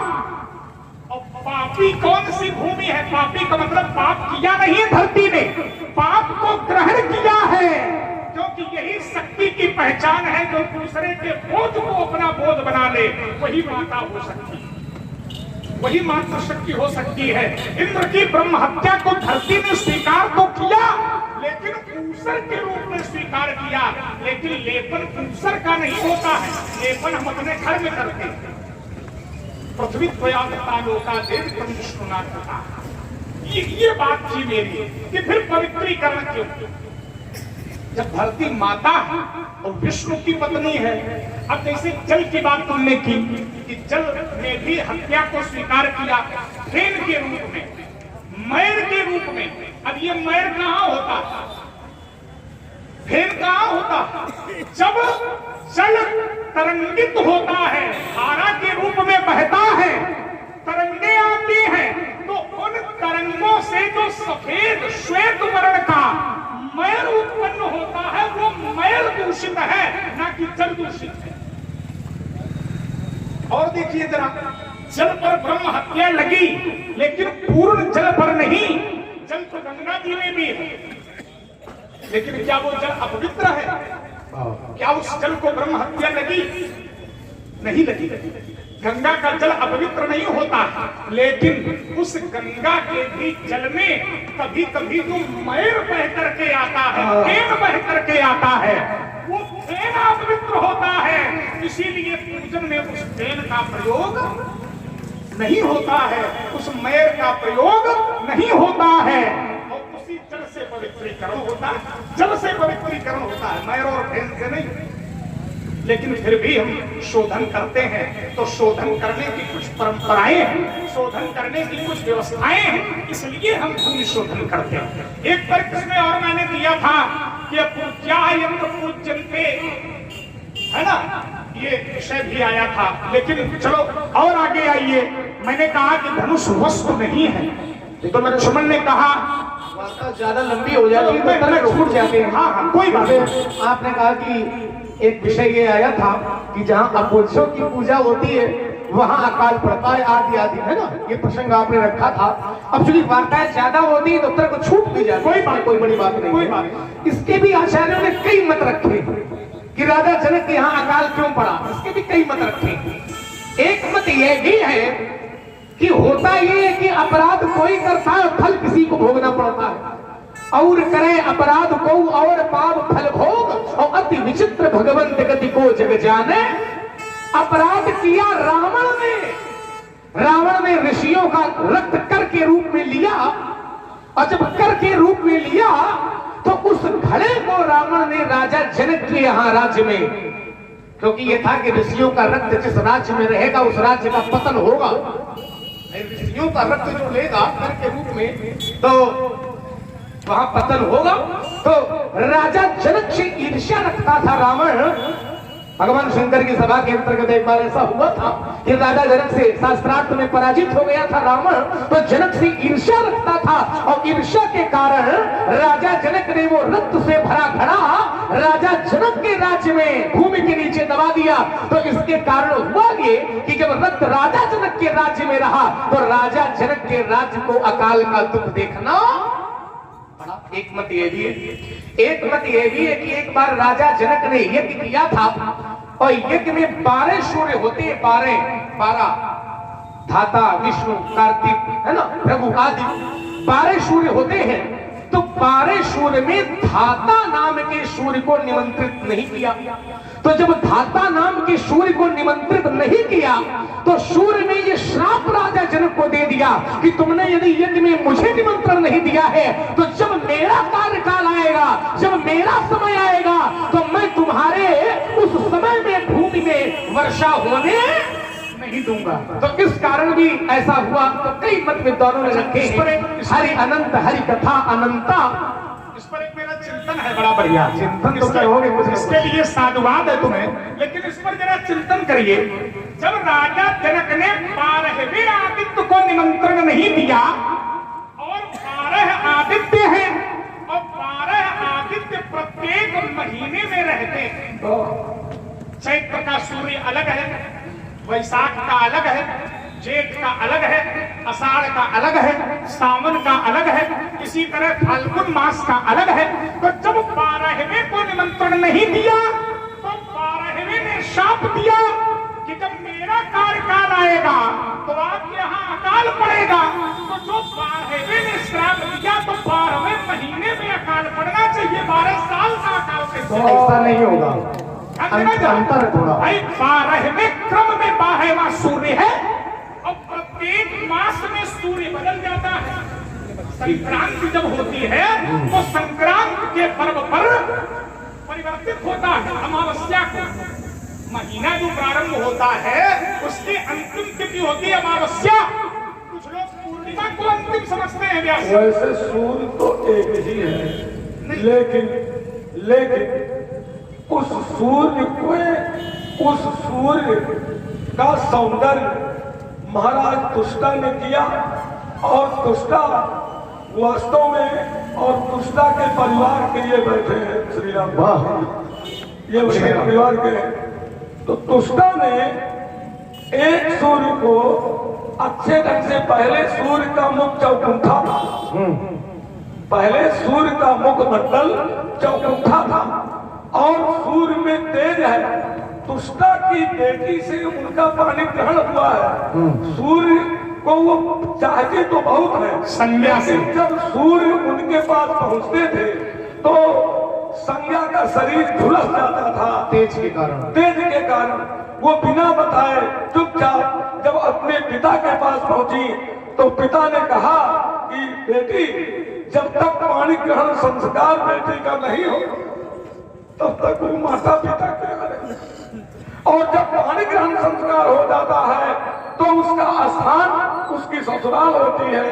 और पापी कौन सी भूमि है? पापी का मतलब पाप किया नहीं है धरती ने, पाप को ग्रहण किया है, क्योंकि यही शक्ति की पहचान है। जो दूसरे के बोझ को अपना बोझ बना ले वही माता हो सकती है, वही मात्र शक्ति हो सकती है। इंद्र की ब्रह्म हत्या को धरती ने स्वीकार तो किया, लेकिन ऊसर के रूप में स्वीकार स्वीकार किया, लेकिन लेपन दूसर का नहीं होता है, लेपन हम अपने घर में करते हैं। पृथ्वी त्वया लोका देव तुम विष्णुनाथ होता, ये बात थी मेरी कि फिर पवित्रीकरण क्यों? जब धरती माता है और विष्णु की पत्नी है। अब जैसे जल की बात तुमने की कि जल ने भी हत्या को स्वीकार किया, फेन के रूप में, मैर के रूप में। अब ये मैर कहां होता, फेन कहां होता? जब जल तरंगित होता है, धारा के रूप में बहता है, तरंगे आती हैं, तो उन तरंगों से जो सफेद श्वेत वर्ण का मैल उत्पन्न होता है, वो मैल दूषित है, ना कि जल दूषित है। और देखिए जरा, जल पर ब्रह्म हत्या लगी, लेकिन पूर्ण जल पर नहीं। जल तो गंगा जी में भी है, लेकिन क्या वो जल अपवित्र है? क्या उस जल को ब्रह्म हत्या लगी? नहीं लगी। गंगा का जल अपवित्र नहीं होता, लेकिन उस गंगा के भी जल में कभी कभी जो मैल बह करके आता है, फेन बह करके आता है, वो फेन अपवित्र होता है। इसीलिए पूजन में उस फेन का प्रयोग नहीं होता है, उस मैल का प्रयोग नहीं होता है, और उसी जल से पवित्रीकरण होता है। जल से पवित्रीकरण होता है, मैल और फेन से नहीं। लेकिन फिर भी हम शोधन करते हैं, तो शोधन करने की कुछ परंपराएं हैं, शोधन करने की कुछ व्यवस्थाएं हैं, इसलिए हम भूमि शोधन करते हैं। एक तर्क इसमें और मैंने दिया था कि पूज्या यंत्र पूज्यन्ते, है ना, ये विषय भी आया था। लेकिन चलो और आगे आइए, मैंने कहा कि धनुष वस्तु नहीं है, तो लक्ष्मण ने कहा वार्ता ज्यादा लंबी हो जाती है तो छूट जाते हैं। हाँ, कोई बात नहीं। आपने कहा कि एक विषय ये आया था कि जहाँ अपुरुषों की पूजा होती है वहाँ अकाल पड़ता है, आदि आदि, है ना, ये प्रसंग आपने रखा था। अब चूंकि वार्ताएं ज्यादा होती है तो उत्तर को छूट भी जाती है, कोई बड़ी बात नहीं, कोई बात। इसके भी आचार्यों ने कई मत रखे कि राजा जनक के यहाँ अकाल क्यों पड़ा, इसके भी कई मत रखे। एक मत यह भी है कि होता ये है कि अपराध कोई करता है, फल किसी को भोगना पड़ता है, और करे अपराध को और पाप फल भोग, और अति विचित्र भगवंत गति को जग जाने। अपराध किया रावण ने ऋषियों का रक्त कर के रूप में लिया, और जब कर के रूप में लिया तो उस घड़े को रावण ने राजा जनक के यहाँ राज्य में, क्योंकि ये था कि ऋषियों का रक्त जिस राज्य में रहेगा उस राज्य का पतन होगा, ऋषियों का रक्त जो लेगा कर के रूप में तो वहां पतन होगा। तो राजा जनक से ईर्ष्या रखता था रावण। भगवान शंकर की सभा के अंतर्गत एक बार ऐसा हुआ था कि राजा जनक से शास्त्रार्थ में पराजित हो गया था रावण, तो जनक से ईर्ष्या रखता था, और ईर्ष्या के कारण राजा जनक ने वो रक्त से भरा घड़ा राजा जनक के राज्य में भूमि के नीचे दबा दिया। तो इसके कारण हुआ ये कि जब रक्त राजा जनक के राज्य में रहा तो राजा जनक के राज्य को अकाल का दुख देखना। एक मत ये भी है, एक मत ये भी है कि एक बार राजा जनक ने यज्ञ किया था, और यज्ञ में 12 सूर्य होते हैं, 12 धाता विष्णु कार्तिक, है ना, प्रभु आदि 12 सूर्य होते हैं। तो 12 सूर्य में धाता नाम के सूर्य को निमंत्रित नहीं किया। तो जब धाता नाम के सूर्य को निमंत्रित नहीं किया तो सूर्य ने ये श्राप राजा जनक को दे दिया कि तुमने यदि यज्ञ में मुझे निमंत्रण नहीं दिया है तो जब मेरा कार्यकाल आएगा, जब मेरा समय आएगा, तो मैं तुम्हारे उस समय में भूमि में वर्षा होने नहीं दूंगा। तो इस कारण भी ऐसा हुआ। तो कई मत विद्वानों ने रखे हरि अनंत, हरि कथा अनंता। इस पर एक मेरा चिंतन है, बड़ा बढ़िया चिंतन तो करोगे मुझे, इसके लिए साधुवाद है तुम्हें, लेकिन इस पर जरा चिंतन करिए। जब राजा जनक ने 12वें आदित्य को निमंत्रण नहीं दिया, और 12 आदित्य हैं, और 12 आदित्य प्रत्येक महीने में रहते हैं। चैत्र का सूर्य अलग है, वैशाख का अलग है, जेठ का अलग है, आषाढ़ का अलग है, सावन का अलग है, इसी तरह फाल्गुन मास का अलग है। तो जब 12वें को निमंत्रण नहीं दिया तो 12वें ने शाप दिया कि जब मेरा कार्यकाल आएगा तो आपके यहाँ अकाल पड़ेगा। तो जो 12वें ने श्राप दिया तो 12वें महीने में अकाल पड़ना चाहिए, 12 साल का अकाल ऐसा नहीं होगा, अंतर है थोड़ा। भाई 12वें क्रम में 12वां सूर्य है और प्रत्येक मास में सूर्य बदल जाता है। संक्रांति जब होती है तो संक्रांति के पर्व पर परिवर्तित होता है अमावस्या को। महीना जो प्रारंभ होता है उसकी अंतिम तिथि होती है अमावस्या। कुछ लोग पूर्णिमा को अंतिम समझते हैं व्यास। वैसे सूर्य तो एक ही है, लेकिन उस सूर्य का सौंदर्य महाराज तुष्टा ने किया और तुष्टा वास्तव में और तुष्टा के परिवार के लिए बैठे हैं श्री राम। वाह, ये उसके परिवार के हैं। तो तुष्टा ने एक सूर्य को अच्छे ढंग से, पहले सूर्य का मुख चौकुंठा था, पहले सूर्य का मुखमंडल चौकुंठा था और सूर्य में तेज है। तुष्टा की बेटी से उनका पानी ग्रहण हुआ है। सूर्य को वो चाहते तो बहुत है संज्ञा से, जब सूर्य उनके पास पहुंचते थे तो संज्ञा का शरीर झुलस जाता था तेज के कारण। वो बिना बताए चुपचाप जब अपने पिता के पास पहुंची तो पिता ने कहा कि बेटी, जब तक पानी ग्रहण संस्कार बेटी का नहीं हो तब तक वो माता पिता के रहे, और जब पानी ग्रहण संस्कार हो जाता है तो उसका स्थान उसकी ससुराल होती है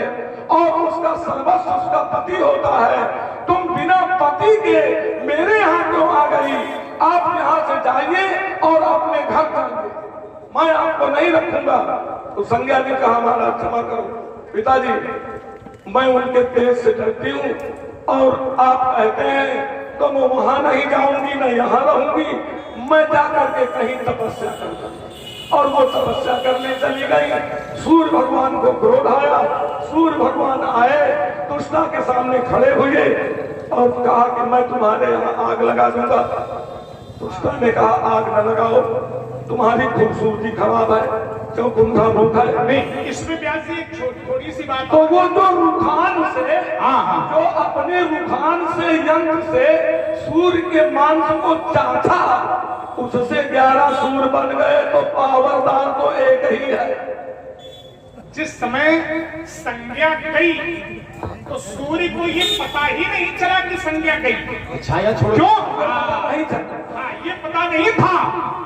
और उसका सर्वस्व उसका पति होता है। तुम बिना पति के मेरे यहाँ क्यों आ गई? आप यहाँ से जाइए और अपने घर जाइए, मैं आपको नहीं रखूंगा। तो संज्ञा ने कहा महाराज क्षमा करो पिताजी, मैं उनके तेज से डरती हूँ और आप कहते हैं तो मैं वहां नहीं जाऊंगी, मैं यहाँ रहूंगी, मैं जाकर के कहीं तपस्या करूंगा। और वो तपस्या करने चली गई। सूर्य भगवान को क्रोध आया, सूर्य भगवान आए, तुष्टा के सामने खड़े हुए और कहा कि मैं तुम्हारे यहाँ आग लगा दूंगा। तुष्टा ने कहा आग न लगाओ, तुम्हारी खूबसूरती खराब है, चौकुंठा मुख है। नहीं, इसमें व्यास जी एक थोड़ी सी बात। तो वो जो रुखान से, जो अपने रुखान से यंत्र से सूर्य के मांस को चाटा, उससे 11 सूर्य बन गए। तो पावरदार तो एक ही है। जिस समय संज्ञा गई तो सूर्य को ये पता ही नहीं चला कि संज्ञा गई। छाया छोड़ क्यों? नहीं चला। ये पता नहीं था।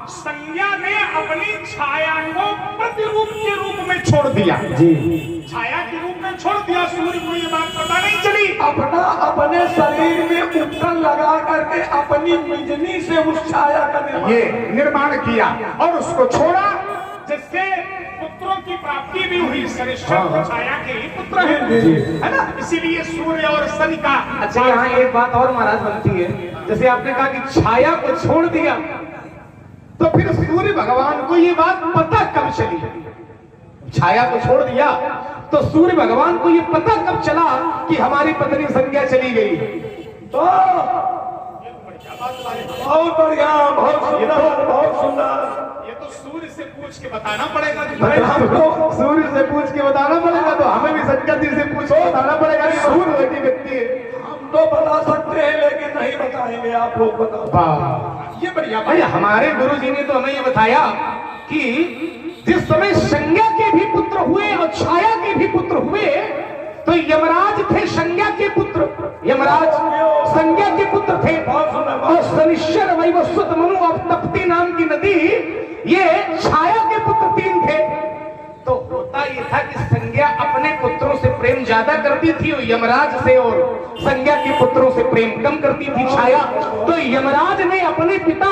संज्ञा ने अपनी छाया को प्रतिरूप के रूप में छोड़ दिया जी, छाया के रूप में छोड़ दिया। सूर्य को ये बात पता नहीं चली। अपने शरीर में उपकरण लगा करके अपनी मिजनी से उस छाया का निर्माण किया और उसको छोड़ा, जिससे पुत्रों की प्राप्ति भी हुई। सरिष्ठ छाया के ही पुत्र है ना, इसीलिए सूर्य और शनि का। अच्छा, यहाँ एक बात और महाराज बनती है, जैसे आपने कहा कि छाया को छोड़ दिया, तो फिर सूर्य भगवान को ये बात पता कब चली? छाया को छोड़ दिया तो सूर्य भगवान को ये पता कब चला कि हमारी पत्नी संज्ञा चली गई? तो बहुत बढ़िया, बहुत सुंदर। ये तो सूर्य से पूछ के बताना पड़ेगा। हमको सूर्य से पूछ के बताना पड़ेगा, तो हमें भी संज्ञा जी से पूछ के बताना पड़ेगा कि सूर्य लगी व्यक्ति है। हम तो बता सकते हैं लेकिन नहीं बताएंगे, आप लोग बताओ। ये बढ़िया भाई, हमारे गुरु जी ने तो हमें ये बताया कि जिस समय संज्ञा के भी पुत्र हुए और छाया के भी पुत्र हुए, तो यमराज थे संज्ञा के पुत्र, यमराज संज्ञा के पुत्र थे। और शनिश्चर वैवस्वत मनु और तप्ती नाम की नदी, ये छाया के पुत्र 3 थे। तो होता ये था कि संज्ञा अपने पुत्रों से प्रेम ज्यादा करती थी और यमराज से और संज्ञा के पुत्रों से प्रेम कम करती थी छाया। तो यमराज ने अपने पिता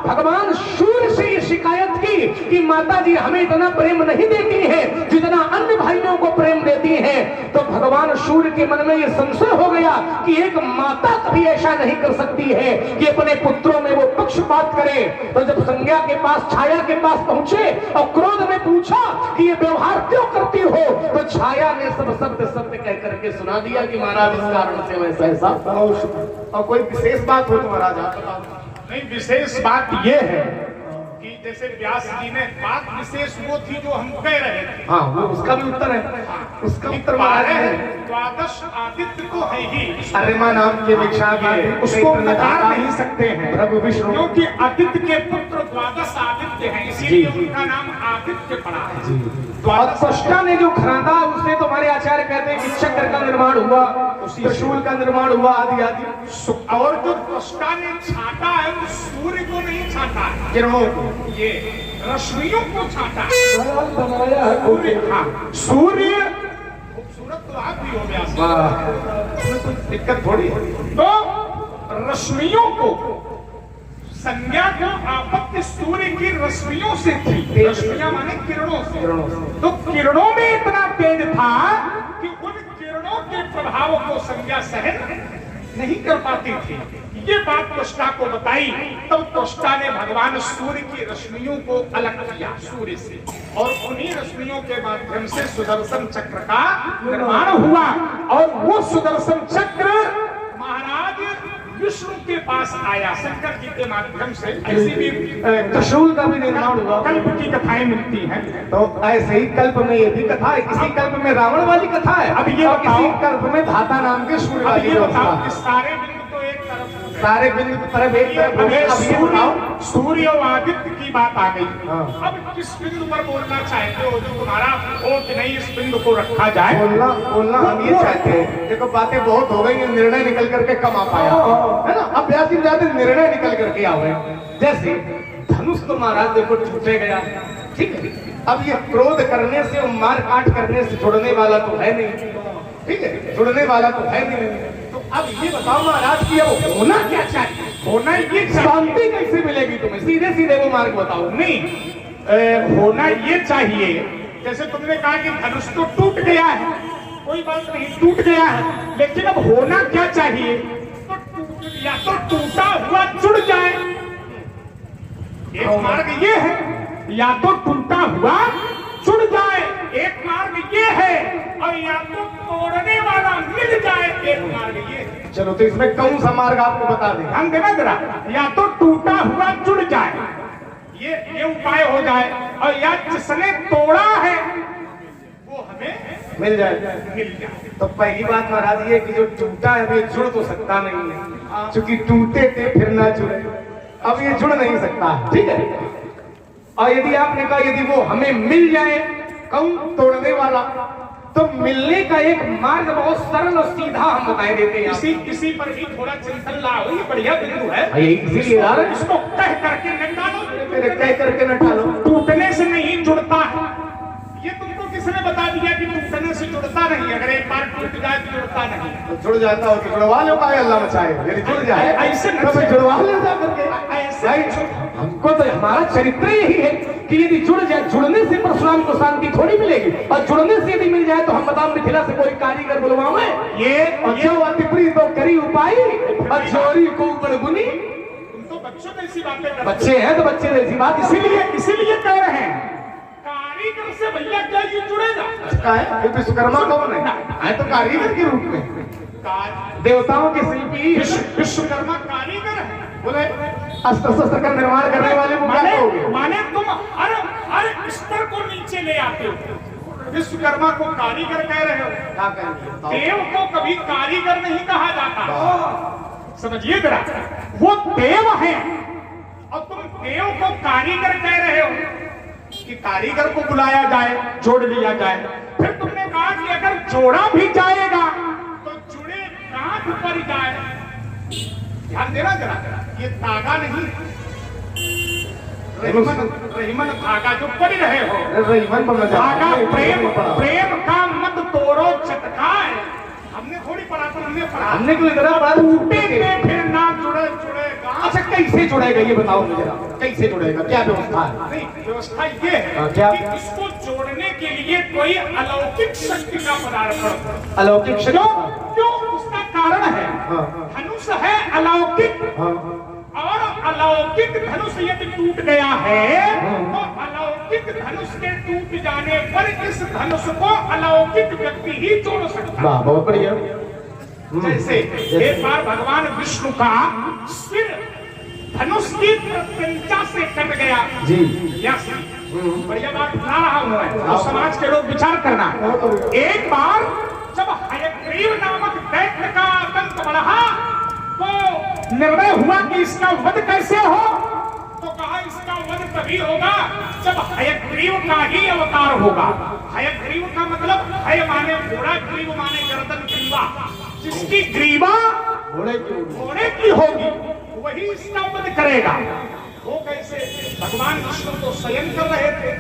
भगवान सूर्य से ये शिकायत की कि माता जी हमें इतना प्रेम नहीं देती है जितना अन्य भाइयों को प्रेम देती हैं। तो भगवान सूर्य के मन में ये संशय हो गया कि एक माता कभी ऐसा नहीं कर सकती है कि अपने पुत्रों में वो पक्षपात करे। तो जब संज्ञा के पास, छाया के पास पहुंचे और क्रोध में पूछा कि ये व्यवहार क्यों करती हो, तो छाया ने सब सत्य कह करके सुना दिया कि महाराज इस कारण से वैसा ऐसा। और कोई विशेष बात हो तो महाराज आप बताओ। नहीं, विशेष बात ये है कि जैसे व्यास जी ने बात विशेष वो थी जो हम कह रहे थे। हाँ, वो उसका भी उत्तर है, उसका उत्तर महाराज है। द्वादश आदित्य तो है ही, अर्यमा नाम के भिक्षा के उसको नकार नहीं सकते हैं प्रभु विष्णु, क्योंकि आदित्य के पुत्र द्वादश आदित्य हैं, इसीलिए उनका नाम आदित्य पड़ा है। और त्वष्टा ने जो खरादा उससे तो हमारे आचार्य कहते हैं कि चक्र का निर्माण हुआ, त्रिशूल का निर्माण हुआ, आदि आदि। और जो त्वष्टा ने छाटा है वो सूर्य को नहीं छाटा है, किरणों को, ये रश्मियों को छाटा है। बनाया है सूर्य, हाँ, सूर्य खूबसूरत तो आप भी हो गया, इसमें कोई दिक्कत थोड़ी है। तो रश्मियों को संज्ञा को आपत्ति सूर्य की रश्मियों से थी, रश्मियां माने किरणों से। तो किरणों में इतना तेज था कि उन किरणों के प्रभाव को संज्ञा सहन नहीं कर पाती थी। ये बात त्वष्टा को बताई, तब त्वष्टा ने भगवान सूर्य की रश्मियों को अलग किया सूर्य से, और उन्हीं रश्मियों के माध्यम से सुदर्शन चक्र का निर्माण हुआ। और वो सुदर्शन चक्र महाराज विष्णु के पास आया शंकर जी के माध्यम से। ऐसी भी त्रिशूल का भी निर्माण हुआ, कल्प की कथाएं मिलती हैं। तो ऐसे ही कल्प में ये भी कथा है, किसी कल्प में रावण वाली कथा है, अब ये और बताओ, किसी कल्प में धाता नाम के सूर्य अब वाली ये बताओ कथा। कि सारे बिंदु तो एक तरफ, सारे बिंदु की तरफ एक तरफ अब ये अब ये बताओ, सूर्य और आदित्य की बात आ गई। हाँ। अब किस बिंदु पर बोलना चाहते हो जो तुम्हारा हो कि नहीं इस बिंदु को रखा जाए? बोलना बोलना हम ये चाहते हैं, देखो बातें बहुत हो गई हैं, निर्णय निकल करके कम आ पाया है ना। अब व्यासी ज्यादा निर्णय निकल करके आवे, जैसे धनुष तो महाराज देखो टूटे गया, ठीक है। अब ये क्रोध करने से और मार काट करने से जुड़ने वाला तो है नहीं, ठीक है, जुड़ने वाला तो है नहीं। तो अब ये बताओ महाराज कि अब होना क्या चाहिए, होना ये शांति कैसे मिलेगी तुम्हें, सीधे सीधे वो मार्ग बताओ। नहीं, होना ये चाहिए, जैसे तुमने कहा कि धनुष तो टूट गया है, कोई बात नहीं, टूट गया है, लेकिन अब होना क्या चाहिए? तो या तो टूटा हुआ जुड़ जाए, एक मार्ग ये है, या तो टूटा हुआ जुड़ जाए, एक मार्ग ये है, और या तो तोड़ने वाला मिल जाए, एक मार्ग ये है। चलो तो इसमें कौन सा मार्ग आपको बता दें? ध्यान देना जरा, या तो टूटा हुआ जुड़ जाए, ये उपाय हो जाए, और या जिसने तोड़ा है वो हमें मिल जाए। मिल जाए। तो पहली बात महाराज ये कि जो टूटा है अभी जुड़ तो सकता नहीं है, क्योंकि टूटे थे फिर ना जुड़े, अब ये जुड़ नहीं सकता, ठीक है। और यदि आपने कहा यदि वो हमें मिल जाए, कौन तोड़ने वाला, तो मिलने का एक मार्ग बहुत सरल और सीधा हम बताए देते हैं। इसी पर भी थोड़ा चिंतन लाओ, ये बढ़िया बिंदु है, इसीलिए यार इसको कह करके न डालो, मेरे कह करके न टालो। टूटने से नहीं जुड़ता है, ये तुमको किसने बता दिया कि टूटने से जुड़ता नहीं? अगर एक बार टूट जाए तो जुड़ता नहीं। तो जुड़ जाता हो तो जुड़वा लो, का अल्लाह मचाए, यदि जुड़ जाए ऐसे तो फिर जुड़वा ले जा करके। ऐसे हमको तो हमारा चरित्र यही है कि यदि जुड़ जाए, जुड़ने से परशुराम को शांति थोड़ी मिलेगी, और जुड़ने से यदि मिल जाए तो हम बताओ मिथिला से कोई कारीगर बुलवाओ, ये जो अतिप्री तो करी उपाय, और जोरी को बड़गुनी। तुम तो बच्चों जैसी बातें करते हो। बच्चे हैं तो बच्चे जैसी बात, इसीलिए कह रहे हैं कारीगर से भैया क्या ये जुड़ेगा? का है ये विश्वकर्मा कौन है तो कारीगर के रूप में, देवताओं के शिल्पी विश्वकर्मा कारीगर है। बोले अस्त्र शस्त्र का निर्माण करने वाले को क्या कहोगे? माने तुम अरे स्तर को नीचे ले आते हो, विश्वकर्मा को कारीगर कह रहे हो। क्या कहेंगे? देव को कभी कारीगर नहीं कहा जाता, समझिए जरा, वो देव है और तुम देव को कारीगर कह रहे हो कि कारीगर को बुलाया जाए, जोड़ लिया जाए। फिर तुमने कहा कि अगर जोड़ा भी जाएगा तो जुड़े गांठ पर जाए। ध्यान देना जरा, ये धागा नहीं, रहीमन धागा जो पढ़ रहे हो, रहीमन बनना धागा प्रेम का मत तोड़ो चटकाए, हमने थोड़ी पढ़ा, तो हमने क्यों इतना पढ़ा? टूटे पे फिर ना जुड़ेगा। अच्छा कैसे जुड़ेगा ये बताओ मुझे, कैसे जुड़ेगा, क्या व्यवस्था है? नहीं, व्यवस्था ये है क्या? कि इसको जोड़ने के लिए कोई अलौकिक शक्ति का पदार्पण। अलौकिक शक्ति? क्यों? उसका कारण है, धनुष है अलौकिक, और अलौकिक धनुष यदि टूट गया है तो अलौकिक धनुष के टूट जाने पर इस धनुष को अलौकिक व्यक्ति ही जोड़ सकता है। बहुत बढ़िया। जैसे एक बार भगवान विष्णु का सिर धनुष की प्रत्यंचा से कट गया। जी यस, बढ़िया बात बता रहा हूं मैं, और समाज के लोग विचार करना। एक बार जब हयग्रीव नामक दैत्य का आतंक बढ़ा तो निर्णय हुआ कि इसका वध कैसे हो। तो कहा इसका वध तभी होगा जब हयग्रीव का ही अवतार होगा। हयग्रीव का मतलब हय माने घोड़ा, ग्रीव माने गर्दन, ग्रीवा। जिसकी ग्रीवा घोड़े की होगी वही इसका वध करेगा। वो कैसे? भगवान विष्णु तो स्वयं कर रहे थे।